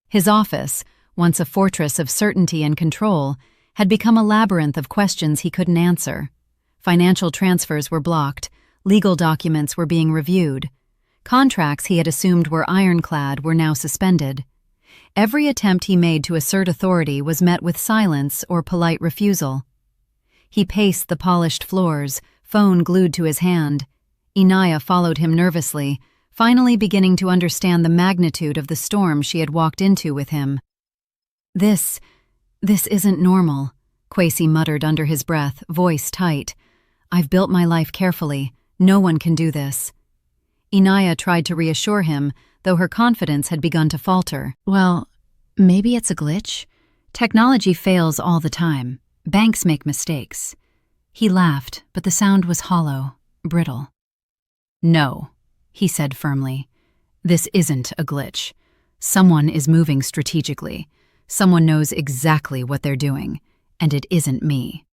His office, once a fortress of certainty and control, had become a labyrinth of questions he couldn't answer. Financial transfers were blocked, legal documents were being reviewed. Contracts he had assumed were ironclad were now suspended. Every attempt he made to assert authority was met with silence or polite refusal. He paced the polished floors, phone glued to his hand. Inaya followed him nervously, finally beginning to understand the magnitude of the storm she had walked into with him. This isn't normal," Kwesi muttered under his breath, voice tight. "I've built my life carefully. No one can do this." Inaya tried to reassure him, though her confidence had begun to falter. "Well, maybe it's a glitch. Technology fails all the time. Banks make mistakes." He laughed, but the sound was hollow, brittle. "No," he said firmly. "This isn't a glitch. Someone is moving strategically. Someone knows exactly what they're doing, and it isn't me."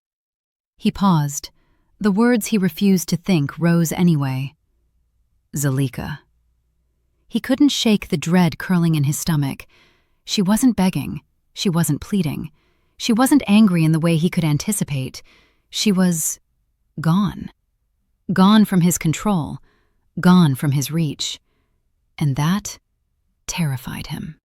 He paused. The words he refused to think rose anyway. Zulika. He couldn't shake the dread curling in his stomach. She wasn't begging. She wasn't pleading. She wasn't angry in the way he could anticipate. She was gone. Gone from his control. Gone from his reach. And that terrified him.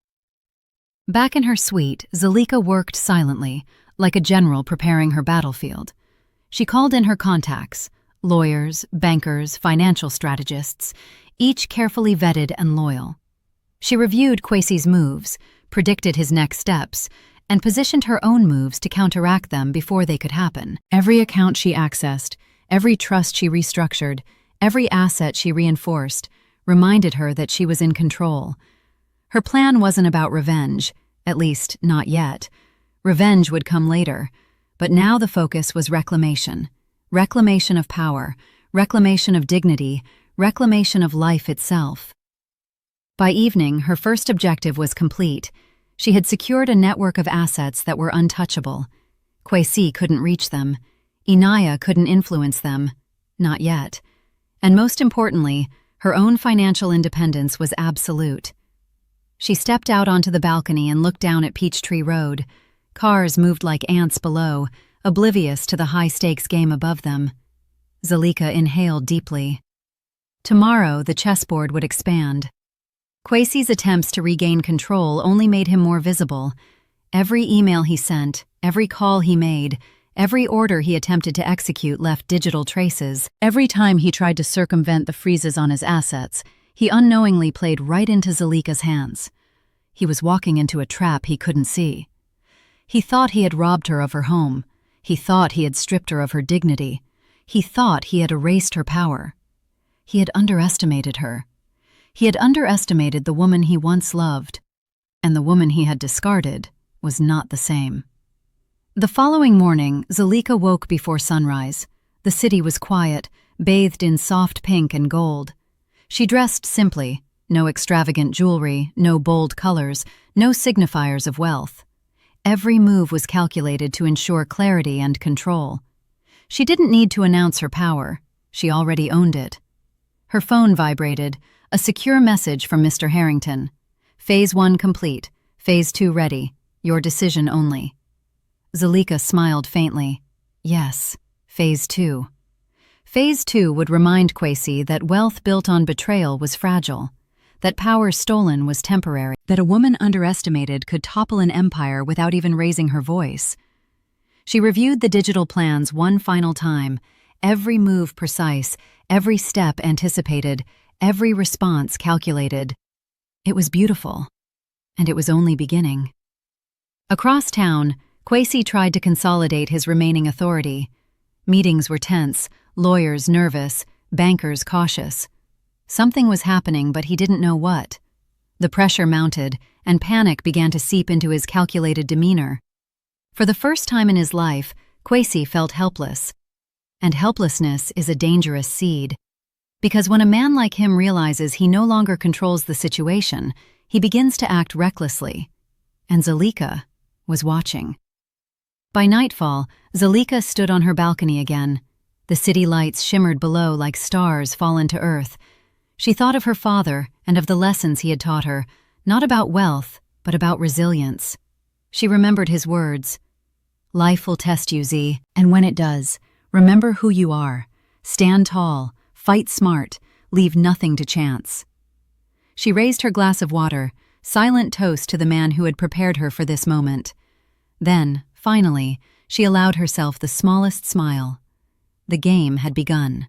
Back in her suite, Zulika worked silently, like a general preparing her battlefield. She called in her contacts, lawyers, bankers, financial strategists, each carefully vetted and loyal. She reviewed Kwesi's moves, predicted his next steps, and positioned her own moves to counteract them before they could happen. Every account she accessed, every trust she restructured, every asset she reinforced, reminded her that she was in control. Her plan wasn't about revenge, at least not yet. Revenge would come later, but now the focus was reclamation. Reclamation of power, reclamation of dignity, reclamation of life itself. By evening, her first objective was complete. She had secured a network of assets that were untouchable. Kwesi couldn't reach them. Inaya couldn't influence them. Not yet. And most importantly, her own financial independence was absolute. She stepped out onto the balcony and looked down at Peachtree Road. Cars moved like ants below, oblivious to the high-stakes game above them. Zulika inhaled deeply. Tomorrow, the chessboard would expand. Kwesi's attempts to regain control only made him more visible. Every email he sent, every call he made, every order he attempted to execute left digital traces. Every time he tried to circumvent the freezes on his assets, he unknowingly played right into Zulika's hands. He was walking into a trap he couldn't see. He thought he had robbed her of her home. He thought he had stripped her of her dignity. He thought he had erased her power. He had underestimated her. He had underestimated the woman he once loved. And the woman he had discarded was not the same. The following morning, Zulika woke before sunrise. The city was quiet, bathed in soft pink and gold. She dressed simply, no extravagant jewelry, no bold colors, no signifiers of wealth. Every move was calculated to ensure clarity and control. She didn't need to announce her power. She already owned it. Her phone vibrated, a secure message from Mr. Harrington. Phase 1 complete, Phase 2 ready, your decision only. Zulika smiled faintly. Yes, Phase 2. Phase 2 would remind Kwesi that wealth built on betrayal was fragile, that power stolen was temporary, that a woman underestimated could topple an empire without even raising her voice. She reviewed the digital plans one final time, every move precise, every step anticipated, every response calculated. It was beautiful, and it was only beginning. Across town, Kwesi tried to consolidate his remaining authority. Meetings were tense, lawyers nervous, bankers cautious. Something was happening, but he didn't know what. The pressure mounted, and panic began to seep into his calculated demeanor. For the first time in his life, Kwesi felt helpless. And helplessness is a dangerous seed. Because when a man like him realizes he no longer controls the situation, he begins to act recklessly. And Zulika was watching. By nightfall, Zulika stood on her balcony again. The city lights shimmered below like stars fallen to earth. She thought of her father and of the lessons he had taught her, not about wealth, but about resilience. She remembered his words. Life will test you, Z, and when it does, remember who you are. Stand tall, fight smart, leave nothing to chance. She raised her glass of water, silent toast to the man who had prepared her for this moment. Then, finally, she allowed herself the smallest smile. The game had begun.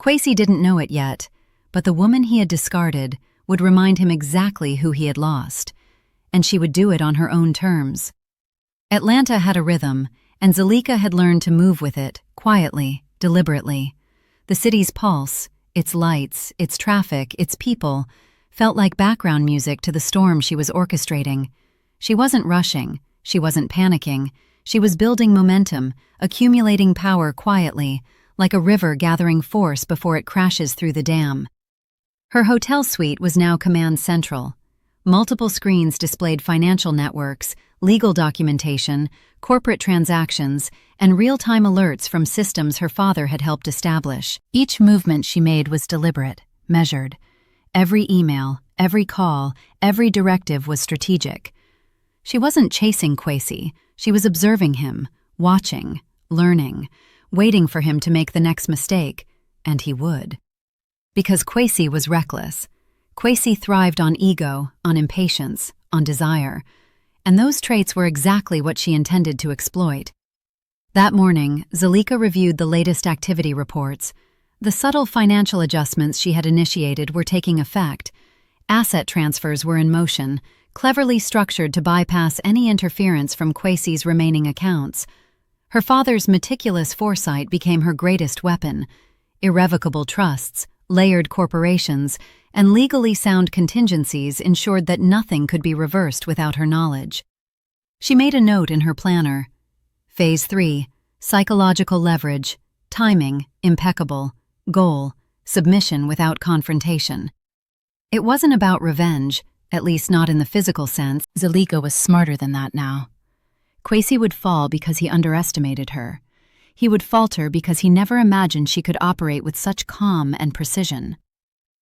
Kwesi didn't know it yet, but the woman he had discarded would remind him exactly who he had lost, and she would do it on her own terms. Atlanta had a rhythm, and Zulika had learned to move with it, quietly, deliberately. The city's pulse, its lights, its traffic, its people, felt like background music to the storm she was orchestrating. She wasn't rushing, she wasn't panicking, she was building momentum, accumulating power quietly, like a river gathering force before it crashes through the dam. Her hotel suite was now command central. Multiple screens displayed financial networks, legal documentation, corporate transactions, and real-time alerts from systems her father had helped establish. Each movement she made was deliberate, measured. Every email, every call, every directive was strategic. She wasn't chasing Kwesi, she was observing him, watching, learning, waiting for him to make the next mistake, and he would. Because Kwesi was reckless. Kwesi thrived on ego, on impatience, on desire, and those traits were exactly what she intended to exploit. That morning, Zulika reviewed the latest activity reports. The subtle financial adjustments she had initiated were taking effect. Asset transfers were in motion, cleverly structured to bypass any interference from Kwesi's remaining accounts. Her father's meticulous foresight became her greatest weapon. Irrevocable trusts, layered corporations, and legally sound contingencies ensured that nothing could be reversed without her knowledge. She made a note in her planner. Phase 3, psychological leverage, timing, impeccable, goal, submission without confrontation. It wasn't about revenge, at least not in the physical sense. Zulika was smarter than that now. Kwesi would fall because he underestimated her. He would falter because he never imagined she could operate with such calm and precision.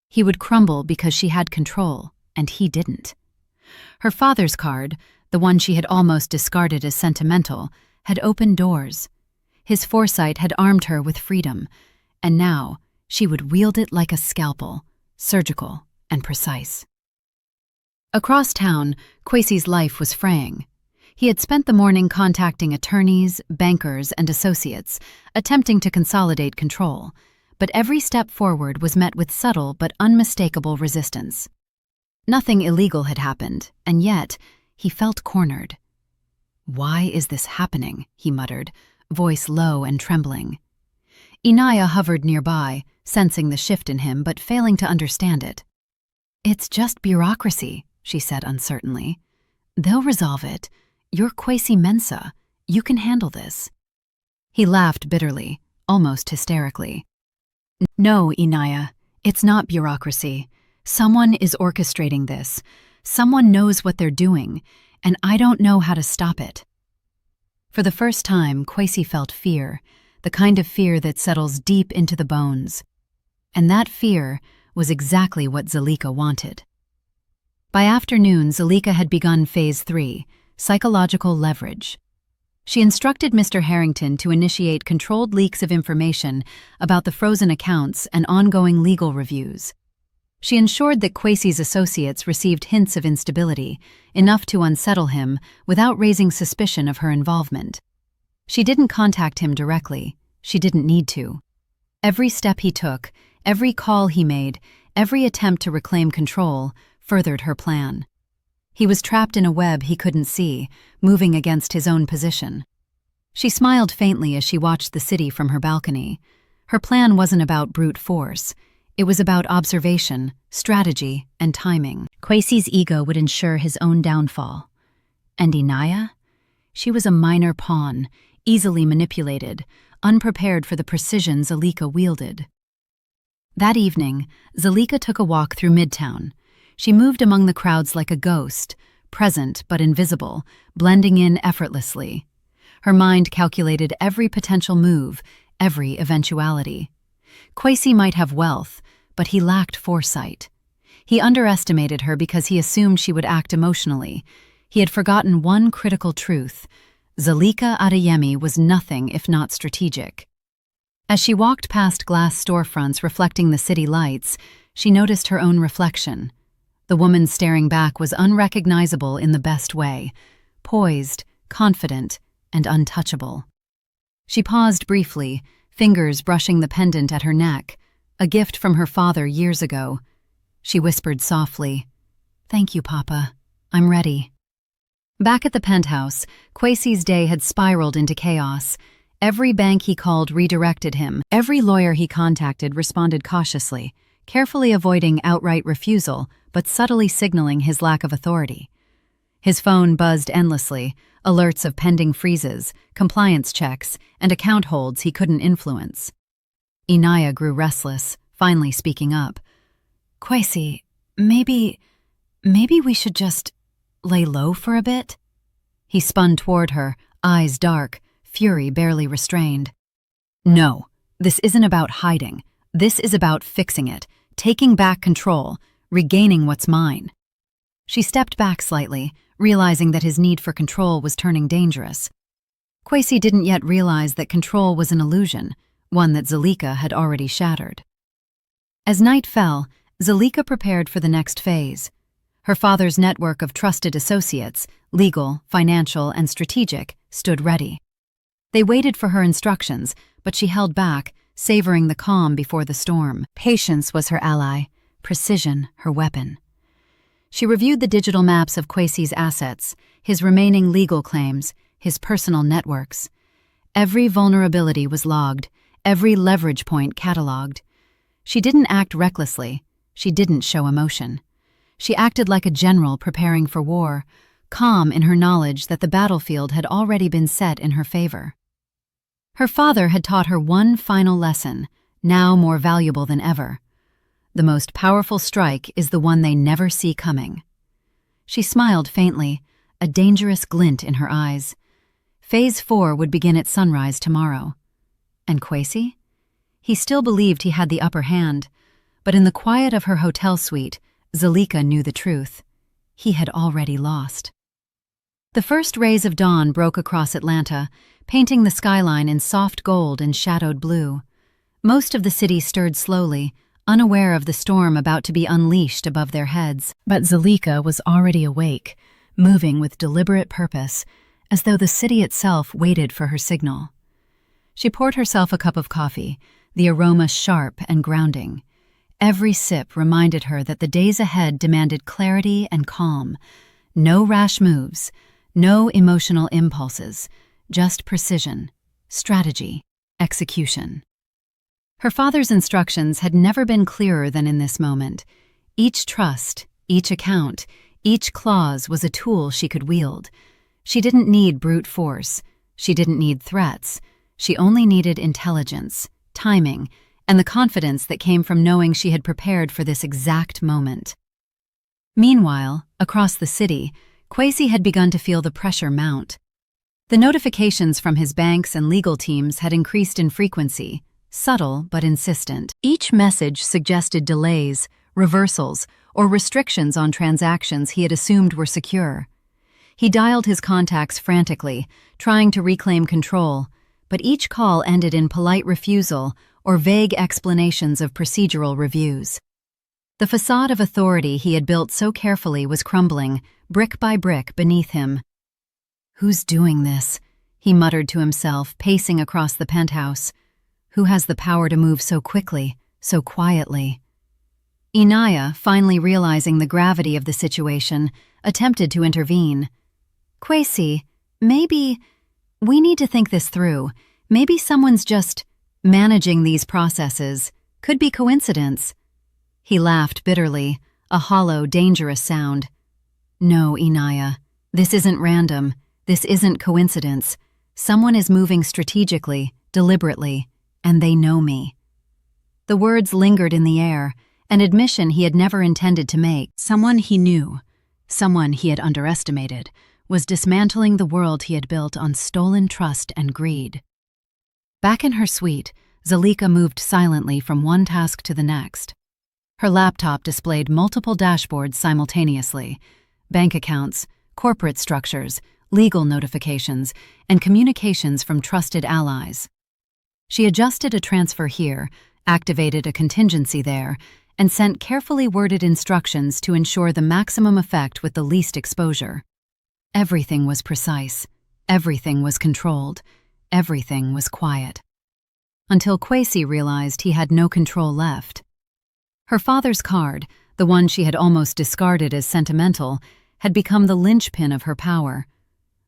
He would crumble because she had control, and he didn't. Her father's card, the one she had almost discarded as sentimental, had opened doors. His foresight had armed her with freedom, and now she would wield it like a scalpel, surgical and precise. Across town, Kwesi's life was fraying. He had spent the morning contacting attorneys, bankers, and associates, attempting to consolidate control, but every step forward was met with subtle but unmistakable resistance. Nothing illegal had happened, and yet he felt cornered. "Why is this happening?" he muttered, voice low and trembling. Inaya hovered nearby, sensing the shift in him but failing to understand it. "It's just bureaucracy," she said uncertainly. "They'll resolve it. You're Kwesi Mensah. You can handle this." He laughed bitterly, almost hysterically. "No, Inaya, it's not bureaucracy. Someone is orchestrating this. Someone knows what they're doing, and I don't know how to stop it." For the first time, Kwesi felt fear, the kind of fear that settles deep into the bones. And that fear was exactly what Zulika wanted. By afternoon, Zulika had begun Phase 3, psychological leverage. She instructed Mr. Harrington to initiate controlled leaks of information about the frozen accounts and ongoing legal reviews. She ensured that Kwesi's associates received hints of instability, enough to unsettle him without raising suspicion of her involvement. She didn't contact him directly. She didn't need to. Every step he took, every call he made, every attempt to reclaim control furthered her plan. He was trapped in a web he couldn't see, moving against his own position. She smiled faintly as she watched the city from her balcony. Her plan wasn't about brute force. It was about observation, strategy, and timing. Kwesi's ego would ensure his own downfall. And Inaya? She was a minor pawn, easily manipulated, unprepared for the precision Zalika wielded. That evening, Zalika took a walk through Midtown. She moved among the crowds like a ghost, present but invisible, blending in effortlessly. Her mind calculated every potential move, every eventuality. Kwesi might have wealth, but he lacked foresight. He underestimated her because he assumed she would act emotionally. He had forgotten one critical truth. Zalika Adeyemi was nothing if not strategic. As she walked past glass storefronts reflecting the city lights, she noticed her own reflection. The woman staring back was unrecognizable in the best way, poised, confident, and untouchable. She paused briefly, fingers brushing the pendant at her neck, a gift from her father years ago. She whispered softly, "Thank you, Papa. I'm ready." Back at the penthouse, Kwesi's day had spiraled into chaos. Every bank he called redirected him. Every lawyer he contacted responded cautiously, carefully avoiding outright refusal, but subtly signaling his lack of authority. His phone buzzed endlessly, alerts of pending freezes, compliance checks, and account holds he couldn't influence. Inaya grew restless, finally speaking up. "Kwesi, maybe we should just lay low for a bit?" He spun toward her, eyes dark, fury barely restrained. "No, this isn't about hiding. This is about fixing it, taking back control, regaining what's mine." She stepped back slightly, realizing that his need for control was turning dangerous. Kwesi didn't yet realize that control was an illusion, one that Zalika had already shattered. As night fell, Zalika prepared for the next phase. Her father's network of trusted associates, legal, financial, and strategic, stood ready. They waited for her instructions, but she held back, savoring the calm before the storm. Patience was her ally, precision her weapon. She reviewed the digital maps of Kwesi's assets, his remaining legal claims, his personal networks. Every vulnerability was logged, every leverage point catalogued. She didn't act recklessly. She didn't show emotion. She acted like a general preparing for war, calm in her knowledge that the battlefield had already been set in her favor. Her father had taught her one final lesson, now more valuable than ever. The most powerful strike is the one they never see coming. She smiled faintly, a dangerous glint in her eyes. Phase 4 would begin at sunrise tomorrow. And Kwesi? He still believed he had the upper hand, but in the quiet of her hotel suite, Zalika knew the truth. He had already lost. The first rays of dawn broke across Atlanta, painting the skyline in soft gold and shadowed blue. Most of the city stirred slowly, unaware of the storm about to be unleashed above their heads. But Zalika was already awake, moving with deliberate purpose, as though the city itself waited for her signal. She poured herself a cup of coffee, the aroma sharp and grounding. Every sip reminded her that the days ahead demanded clarity and calm. No rash moves, no emotional impulses, just precision, strategy, execution. Her father's instructions had never been clearer than in this moment. Each trust, each account, each clause was a tool she could wield. She didn't need brute force. She didn't need threats. She only needed intelligence, timing, and the confidence that came from knowing she had prepared for this exact moment. Meanwhile, across the city, Kwesi had begun to feel the pressure mount. The notifications from his banks and legal teams had increased in frequency, subtle but insistent. Each message suggested delays, reversals, or restrictions on transactions he had assumed were secure. He dialed his contacts frantically, trying to reclaim control, but each call ended in polite refusal or vague explanations of procedural reviews. The facade of authority he had built so carefully was crumbling, brick by brick, beneath him. "Who's doing this?" he muttered to himself, pacing across the penthouse. "Who has the power to move so quickly, so quietly?" Inaya, finally realizing the gravity of the situation, attempted to intervene. "Kwesi, maybe we need to think this through. Maybe someone's just managing these processes. Could be coincidence." He laughed bitterly, a hollow, dangerous sound. "No, Inaya, this isn't random. This isn't coincidence. Someone is moving strategically, deliberately, and they know me." The words lingered in the air, an admission he had never intended to make. Someone he knew, someone he had underestimated, was dismantling the world he had built on stolen trust and greed. Back in her suite, Zalika moved silently from one task to the next. Her laptop displayed multiple dashboards simultaneously: bank accounts, corporate structures, legal notifications, and communications from trusted allies. She adjusted a transfer here, activated a contingency there, and sent carefully worded instructions to ensure the maximum effect with the least exposure. Everything was precise, everything was controlled, everything was quiet. Until Kwesi realized he had no control left. Her father's card, the one she had almost discarded as sentimental, had become the linchpin of her power.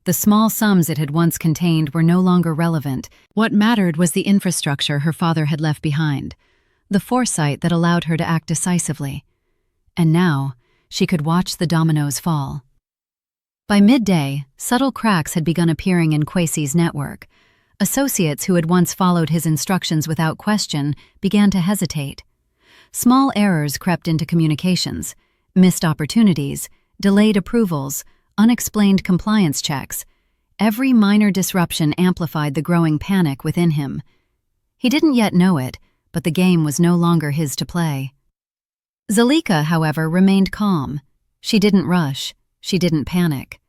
The small sums it had once contained were no longer relevant. What mattered was the infrastructure her father had left behind, the foresight that allowed her to act decisively. And now, she could watch the dominoes fall. By midday, subtle cracks had begun appearing in Kwesi's network. Associates who had once followed his instructions without question began to hesitate. Small errors crept into communications, missed opportunities, delayed approvals, unexplained compliance checks. Every minor disruption amplified the growing panic within him. He didn't yet know it, but the game was no longer his to play. Zalika, however, remained calm. She didn't rush. She didn't panic.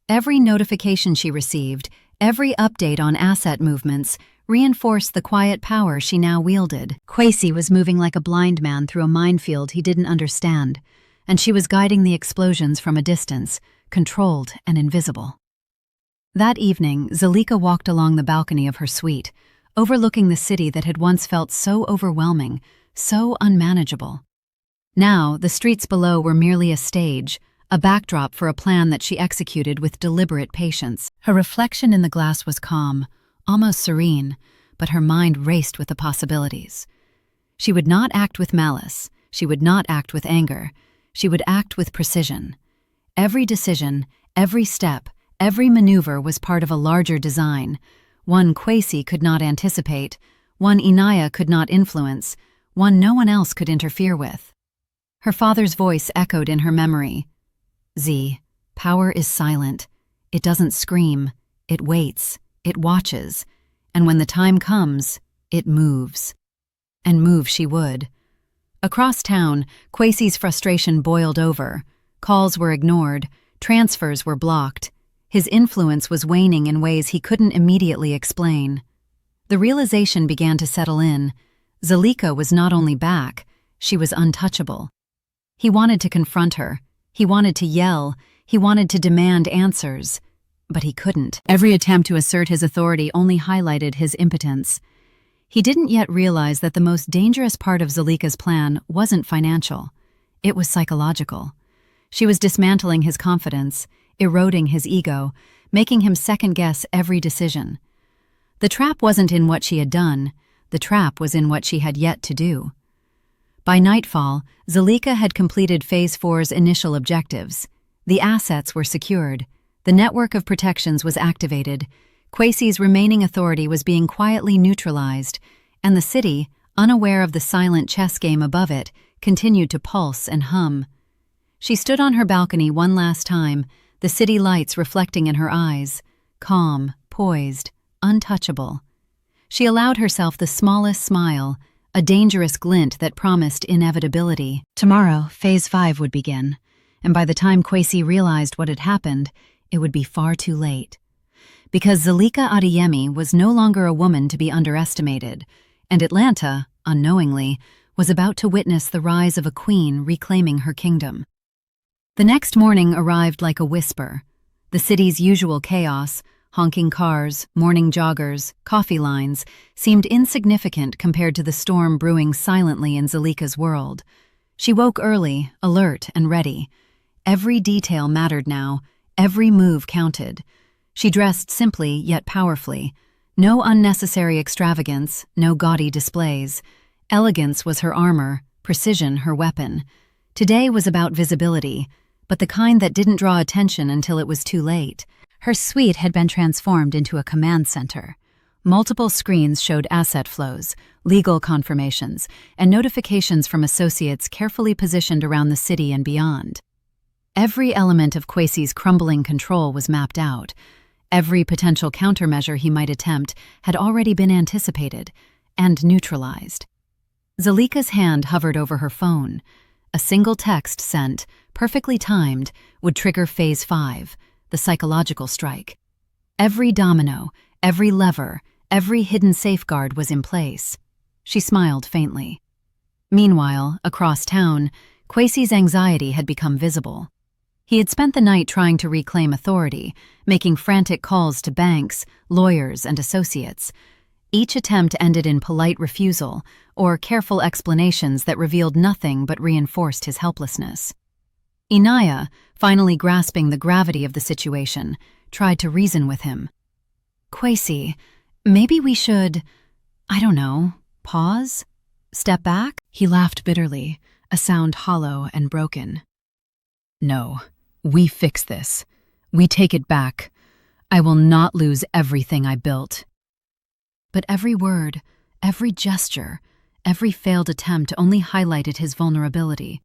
Every notification she received, every update on asset movements, reinforced the quiet power she now wielded. Kwesi was moving like a blind man through a minefield he didn't understand, and she was guiding the explosions from a distance, controlled and invisible. That evening, Zalika walked along the balcony of her suite, overlooking the city that had once felt so overwhelming, so unmanageable. Now, the streets below were merely a stage, a backdrop for a plan that she executed with deliberate patience. Her reflection in the glass was calm, almost serene, but her mind raced with the possibilities. She would not act with malice. She would not act with anger. She would act with precision. Every decision, every step, every maneuver was part of a larger design, one Kwesi could not anticipate, one Inaya could not influence, one no one else could interfere with. Her father's voice echoed in her memory. "Z, power is silent. It doesn't scream. It waits. It watches. And when the time comes, it moves." And move she would. Across town, Kwesi's frustration boiled over. Calls were ignored. Transfers were blocked. His influence was waning in ways he couldn't immediately explain. The realization began to settle in. Zalika was not only back, she was untouchable. He wanted to confront her. He wanted to yell. He wanted to demand answers. But he couldn't. Every attempt to assert his authority only highlighted his impotence. He didn't yet realize that the most dangerous part of Zalika's plan wasn't financial. It was psychological. She was dismantling his confidence, eroding his ego, making him second-guess every decision. The trap wasn't in what she had done. The trap was in what she had yet to do. By nightfall, Zalika had completed Phase 4's initial objectives. The assets were secured. The network of protections was activated. Kwesi's remaining authority was being quietly neutralized, and the city, unaware of the silent chess game above it, continued to pulse and hum. She stood on her balcony one last time, the city lights reflecting in her eyes, calm, poised, untouchable. She allowed herself the smallest smile, a dangerous glint that promised inevitability. Tomorrow, Phase 5 would begin, and by the time Kwesi realized what had happened, it would be far too late. Because Zalika Adeyemi was no longer a woman to be underestimated, and Atlanta, unknowingly, was about to witness the rise of a queen reclaiming her kingdom. The next morning arrived like a whisper. The city's usual chaos, honking cars, morning joggers, coffee lines, seemed insignificant compared to the storm brewing silently in Zalika's world. She woke early, alert and ready. Every detail mattered now, every move counted. She dressed simply yet powerfully. No unnecessary extravagance, no gaudy displays. Elegance was her armor, precision her weapon. Today was about visibility, but the kind that didn't draw attention until it was too late. Her suite had been transformed into a command center. Multiple screens showed asset flows, legal confirmations, and notifications from associates carefully positioned around the city and beyond. Every element of Kwesi's crumbling control was mapped out. Every potential countermeasure he might attempt had already been anticipated and neutralized. Zalika's hand hovered over her phone. A single text sent, perfectly timed, would trigger Phase 5, the psychological strike. Every domino, every lever, every hidden safeguard was in place. She smiled faintly. Meanwhile, across town, Kwesi's anxiety had become visible. He had spent the night trying to reclaim authority, making frantic calls to banks, lawyers, and associates. Each attempt ended in polite refusal or careful explanations that revealed nothing but reinforced his helplessness. Inaya, finally grasping the gravity of the situation, tried to reason with him. "Kwesi, maybe we should, I don't know, pause? Step back?" He laughed bitterly, a sound hollow and broken. "No, we fix this. We take it back. I will not lose everything I built." But every word, every gesture, every failed attempt only highlighted his vulnerability.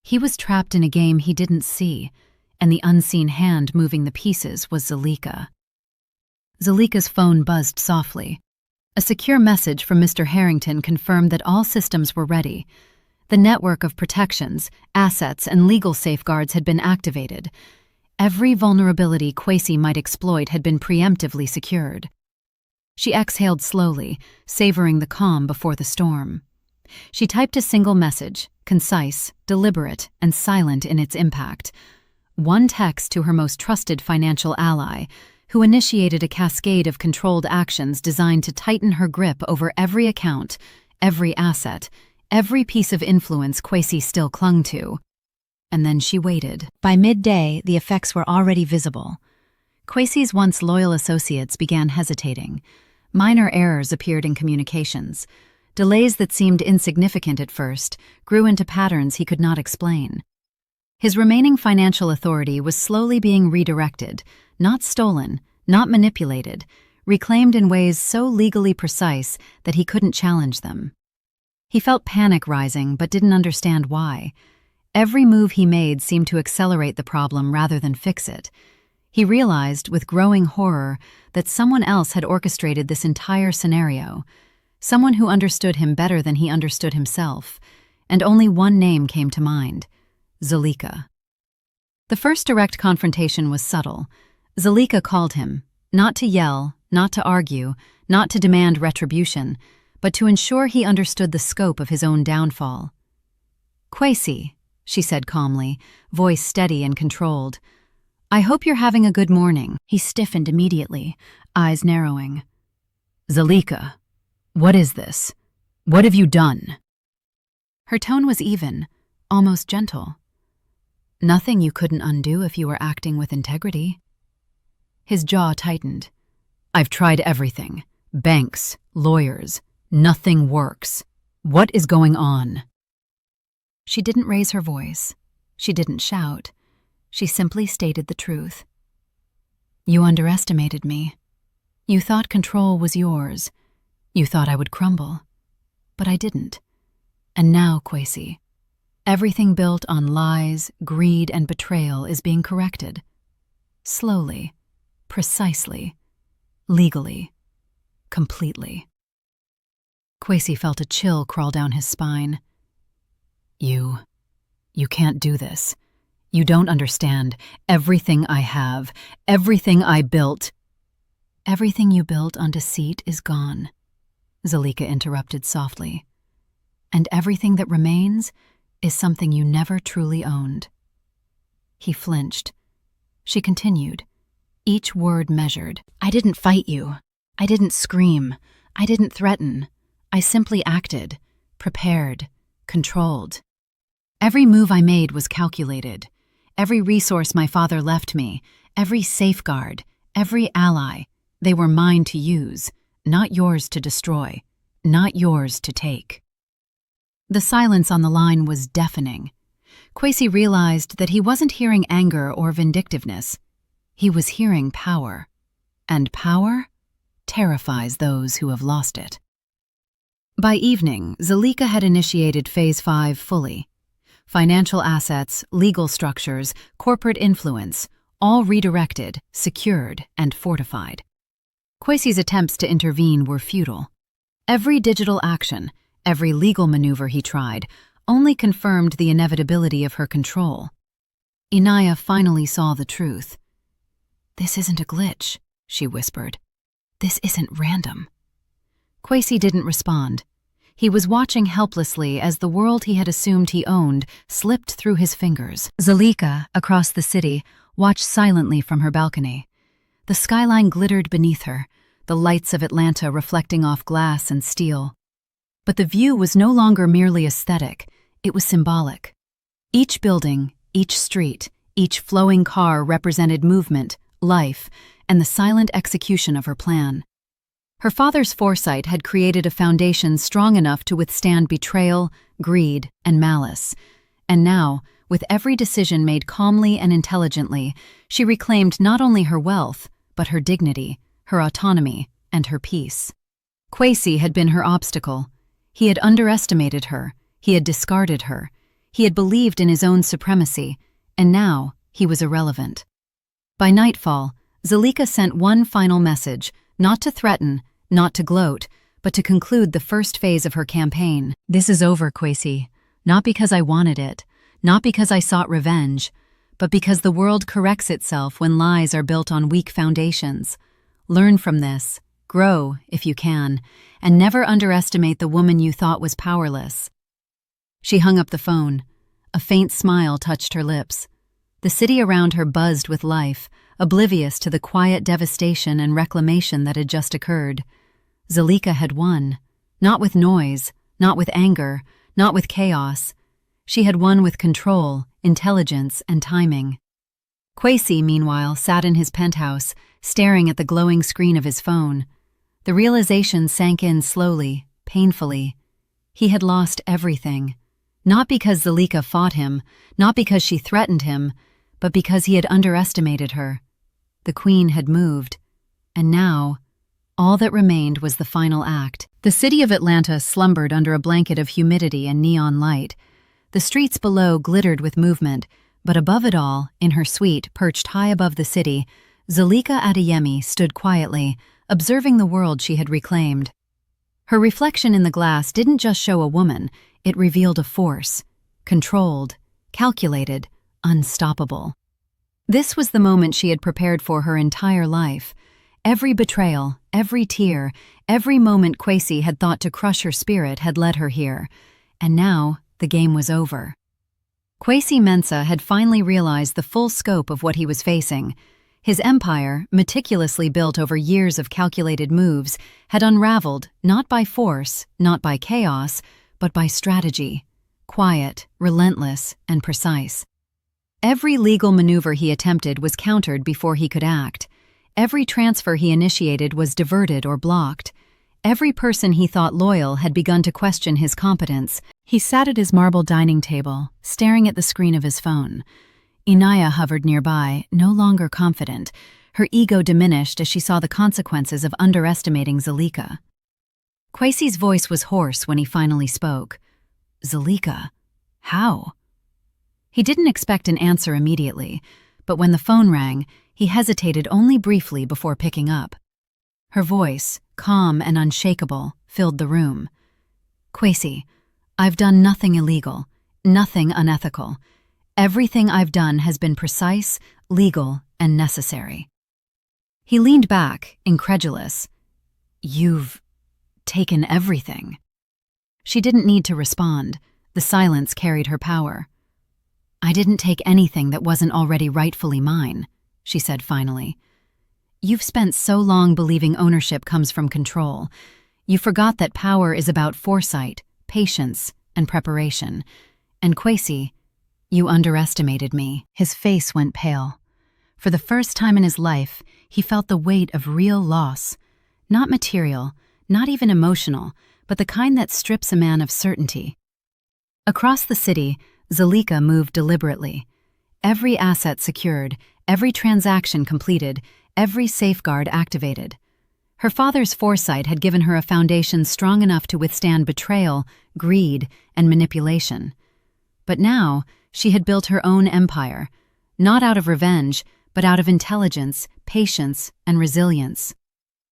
He was trapped in a game he didn't see, and the unseen hand moving the pieces was Zalika. Zalika's phone buzzed softly. A secure message from Mr. Harrington confirmed that all systems were ready. The network of protections, assets, and legal safeguards had been activated. Every vulnerability Kwesi might exploit had been preemptively secured. She exhaled slowly, savoring the calm before the storm. She typed a single message, concise, deliberate, and silent in its impact. One text to her most trusted financial ally, who initiated a cascade of controlled actions designed to tighten her grip over every account, every asset, every piece of influence Kwesi still clung to. And then she waited. By midday, the effects were already visible. Kwesi's once loyal associates began hesitating. Minor errors appeared in communications. Delays that seemed insignificant at first grew into patterns he could not explain. His remaining financial authority was slowly being redirected, not stolen, not manipulated, reclaimed in ways so legally precise that he couldn't challenge them. He felt panic rising but didn't understand why. Every move he made seemed to accelerate the problem rather than fix it. He realized, with growing horror, that someone else had orchestrated this entire scenario, someone who understood him better than he understood himself, and only one name came to mind: Zalika. The first direct confrontation was subtle. Zalika called him, not to yell, not to argue, not to demand retribution, but to ensure he understood the scope of his own downfall. "Kwesi," she said calmly, voice steady and controlled. "I hope you're having a good morning." He stiffened immediately, eyes narrowing. "Zalika, what is this? What have you done?" Her tone was even, almost gentle. "Nothing you couldn't undo if you were acting with integrity." His jaw tightened. "I've tried everything. Banks, lawyers. Nothing works. What is going on?" She didn't raise her voice. She didn't shout. She simply stated the truth. "You underestimated me. You thought control was yours. You thought I would crumble. But I didn't. And now, Kwesi, everything built on lies, greed, and betrayal is being corrected. Slowly, precisely, legally, completely." Kwesi felt a chill crawl down his spine. You can't do this. You don't understand. Everything I have, everything I built. Everything you built on deceit is gone, Zalika interrupted softly. And everything that remains is something you never truly owned. He flinched. She continued, each word measured. I didn't fight you. I didn't scream. I didn't threaten. I simply acted, prepared, controlled. Every move I made was calculated. Every resource my father left me, every safeguard, every ally, they were mine to use, not yours to destroy, not yours to take. The silence on the line was deafening. Kwesi realized that he wasn't hearing anger or vindictiveness. He was hearing power. And power terrifies those who have lost it. By evening, Zalika had initiated Phase 5 fully. Financial assets, legal structures, corporate influence, all redirected, secured, and fortified. Kwesi's attempts to intervene were futile. Every digital action, every legal maneuver he tried, only confirmed the inevitability of her control. Inaya finally saw the truth. This isn't a glitch, she whispered. This isn't random. Kwesi didn't respond. He was watching helplessly as the world he had assumed he owned slipped through his fingers. Zalika, across the city, watched silently from her balcony. The skyline glittered beneath her, the lights of Atlanta reflecting off glass and steel. But the view was no longer merely aesthetic, it was symbolic. Each building, each street, each flowing car represented movement, life, and the silent execution of her plan. Her father's foresight had created a foundation strong enough to withstand betrayal, greed, and malice. And now, with every decision made calmly and intelligently, she reclaimed not only her wealth, but her dignity, her autonomy, and her peace. Kwesi had been her obstacle. He had underestimated her, he had discarded her, he had believed in his own supremacy, and now he was irrelevant. By nightfall, Zalika sent one final message, not to threaten, not to gloat, but to conclude the first phase of her campaign. This is over, Kwesi. Not because I wanted it, not because I sought revenge, but because the world corrects itself when lies are built on weak foundations. Learn from this, grow, if you can, and never underestimate the woman you thought was powerless. She hung up the phone. A faint smile touched her lips. The city around her buzzed with life, oblivious to the quiet devastation and reclamation that had just occurred. Zalika had won, not with noise, not with anger, not with chaos. She had won with control, intelligence, and timing. Kwesi, meanwhile, sat in his penthouse, staring at the glowing screen of his phone. The realization sank in slowly, painfully. He had lost everything. Not because Zalika fought him, not because she threatened him, but because he had underestimated her. The queen had moved, and now, all that remained was the final act. The city of Atlanta slumbered under a blanket of humidity and neon light. The streets below glittered with movement, but above it all, in her suite perched high above the city, Zalika Adeyemi stood quietly, observing the world she had reclaimed. Her reflection in the glass didn't just show a woman, it revealed a force, controlled, calculated, unstoppable. This was the moment she had prepared for her entire life. Every betrayal, every tear, every moment Kwesi had thought to crush her spirit had led her here. And now, the game was over. Kwesi Mensah had finally realized the full scope of what he was facing. His empire, meticulously built over years of calculated moves, had unraveled not by force, not by chaos, but by strategy. Quiet, relentless, and precise. Every legal maneuver he attempted was countered before he could act. Every transfer he initiated was diverted or blocked. Every person he thought loyal had begun to question his competence. He sat at his marble dining table, staring at the screen of his phone. Inaya hovered nearby, no longer confident. Her ego diminished as she saw the consequences of underestimating Zalika. Kwesi's voice was hoarse when he finally spoke. Zalika? How? He didn't expect an answer immediately, but when the phone rang, he hesitated only briefly before picking up. Her voice, calm and unshakable, filled the room. Kwesi, I've done nothing illegal, nothing unethical. Everything I've done has been precise, legal, and necessary." He leaned back, incredulous. "You've taken everything." She didn't need to respond. The silence carried her power. "I didn't take anything that wasn't already rightfully mine," she said finally. "You've spent so long believing ownership comes from control. You forgot that power is about foresight, patience, and preparation. And Kwesi, you underestimated me." His face went pale. For the first time in his life, he felt the weight of real loss. Not material, not even emotional, but the kind that strips a man of certainty. Across the city, Zulika moved deliberately. Every asset secured, every transaction completed, every safeguard activated. Her father's foresight had given her a foundation strong enough to withstand betrayal, greed, and manipulation. But now, she had built her own empire, not out of revenge, but out of intelligence, patience, and resilience.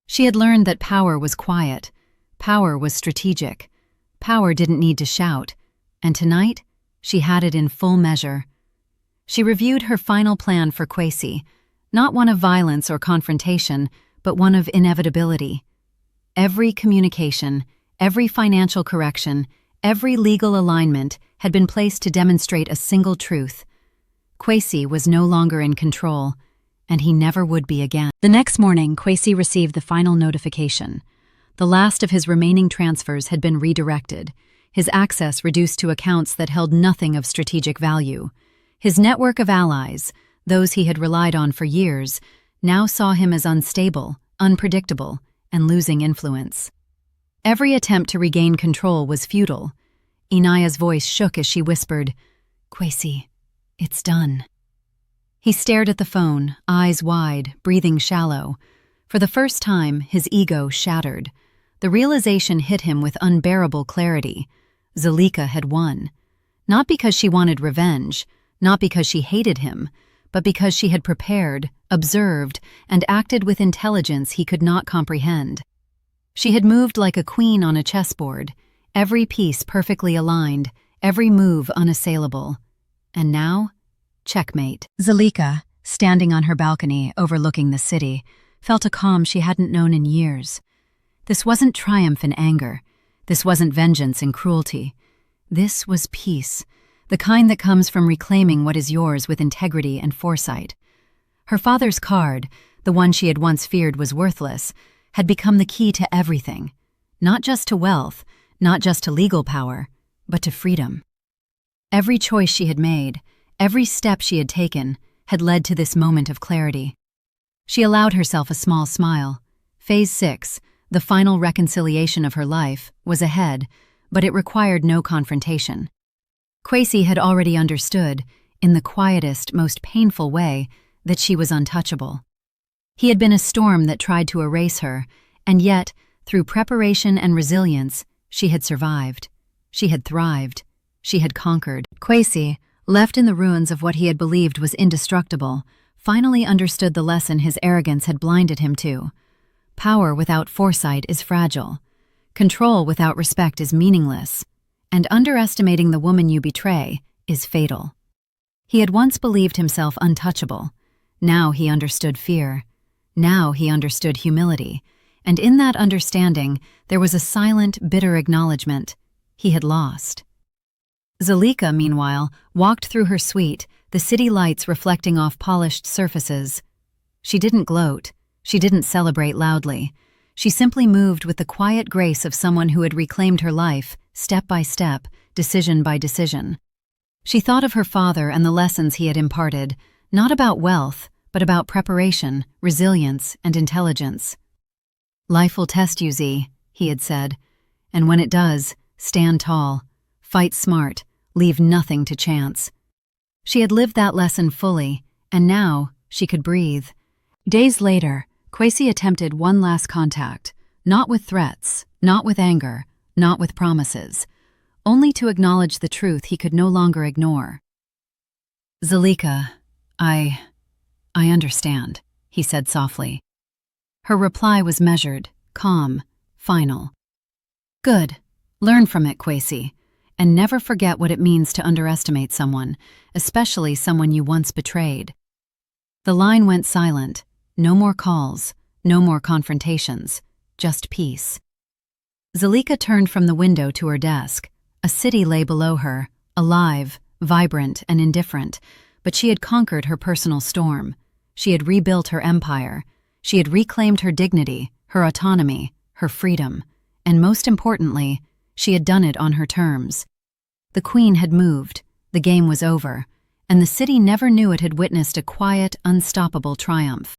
She had learned that power was quiet, power was strategic, power didn't need to shout, and tonight, she had it in full measure. She reviewed her final plan for Kwesi, not one of violence or confrontation, but one of inevitability. Every communication, every financial correction, every legal alignment had been placed to demonstrate a single truth. Kwesi was no longer in control, and he never would be again. The next morning, Kwesi received the final notification. The last of his remaining transfers had been redirected, his access reduced to accounts that held nothing of strategic value. His network of allies, those he had relied on for years, now saw him as unstable, unpredictable, and losing influence. Every attempt to regain control was futile. Inaya's voice shook as she whispered, "Kwesi, it's done." He stared at the phone, eyes wide, breathing shallow. For the first time, his ego shattered. The realization hit him with unbearable clarity. Zulika had won. Not because she wanted revenge, not because she hated him, but because she had prepared, observed, and acted with intelligence he could not comprehend. She had moved like a queen on a chessboard, every piece perfectly aligned, every move unassailable. And now, checkmate. Zulika, standing on her balcony overlooking the city, felt a calm she hadn't known in years. This wasn't triumph in anger. This wasn't vengeance in cruelty. This was peace, the kind that comes from reclaiming what is yours with integrity and foresight. Her father's card, the one she had once feared was worthless, had become the key to everything. Not just to wealth, not just to legal power, but to freedom. Every choice she had made, every step she had taken, had led to this moment of clarity. She allowed herself a small smile. Phase 6, the final reconciliation of her life, was ahead, but it required no confrontation. Kwesi had already understood, in the quietest, most painful way, that she was untouchable. He had been a storm that tried to erase her, and yet, through preparation and resilience, she had survived. She had thrived. She had conquered. Kwesi, left in the ruins of what he had believed was indestructible, finally understood the lesson his arrogance had blinded him to. Power without foresight is fragile. Control without respect is meaningless. And underestimating the woman you betray is fatal. He had once believed himself untouchable. Now he understood fear. Now he understood humility. And in that understanding, there was a silent, bitter acknowledgement. He had lost. Zulika, meanwhile, walked through her suite, the city lights reflecting off polished surfaces. She didn't gloat. She didn't celebrate loudly. She simply moved with the quiet grace of someone who had reclaimed her life, step by step, decision by decision. She thought of her father and the lessons he had imparted, not about wealth, but about preparation, resilience, and intelligence. "Life will test you, Z," he had said, "and when it does, stand tall, fight smart, leave nothing to chance." She had lived that lesson fully, and now she could breathe. Days later, Kwesi attempted one last contact, not with threats, not with anger, not with promises, only to acknowledge the truth he could no longer ignore. "Zulika, I understand," he said softly. Her reply was measured, calm, final. "Good. Learn from it, Kwesi. And never forget what it means to underestimate someone, especially someone you once betrayed. The line went silent. No more calls, no more confrontations, just peace. Zalika turned from the window to her desk. A city lay below her, alive, vibrant, and indifferent, but she had conquered her personal storm. She had rebuilt her empire. She had reclaimed her dignity, her autonomy, her freedom, and most importantly, she had done it on her terms. The queen had moved, the game was over, and the city never knew it had witnessed a quiet, unstoppable triumph.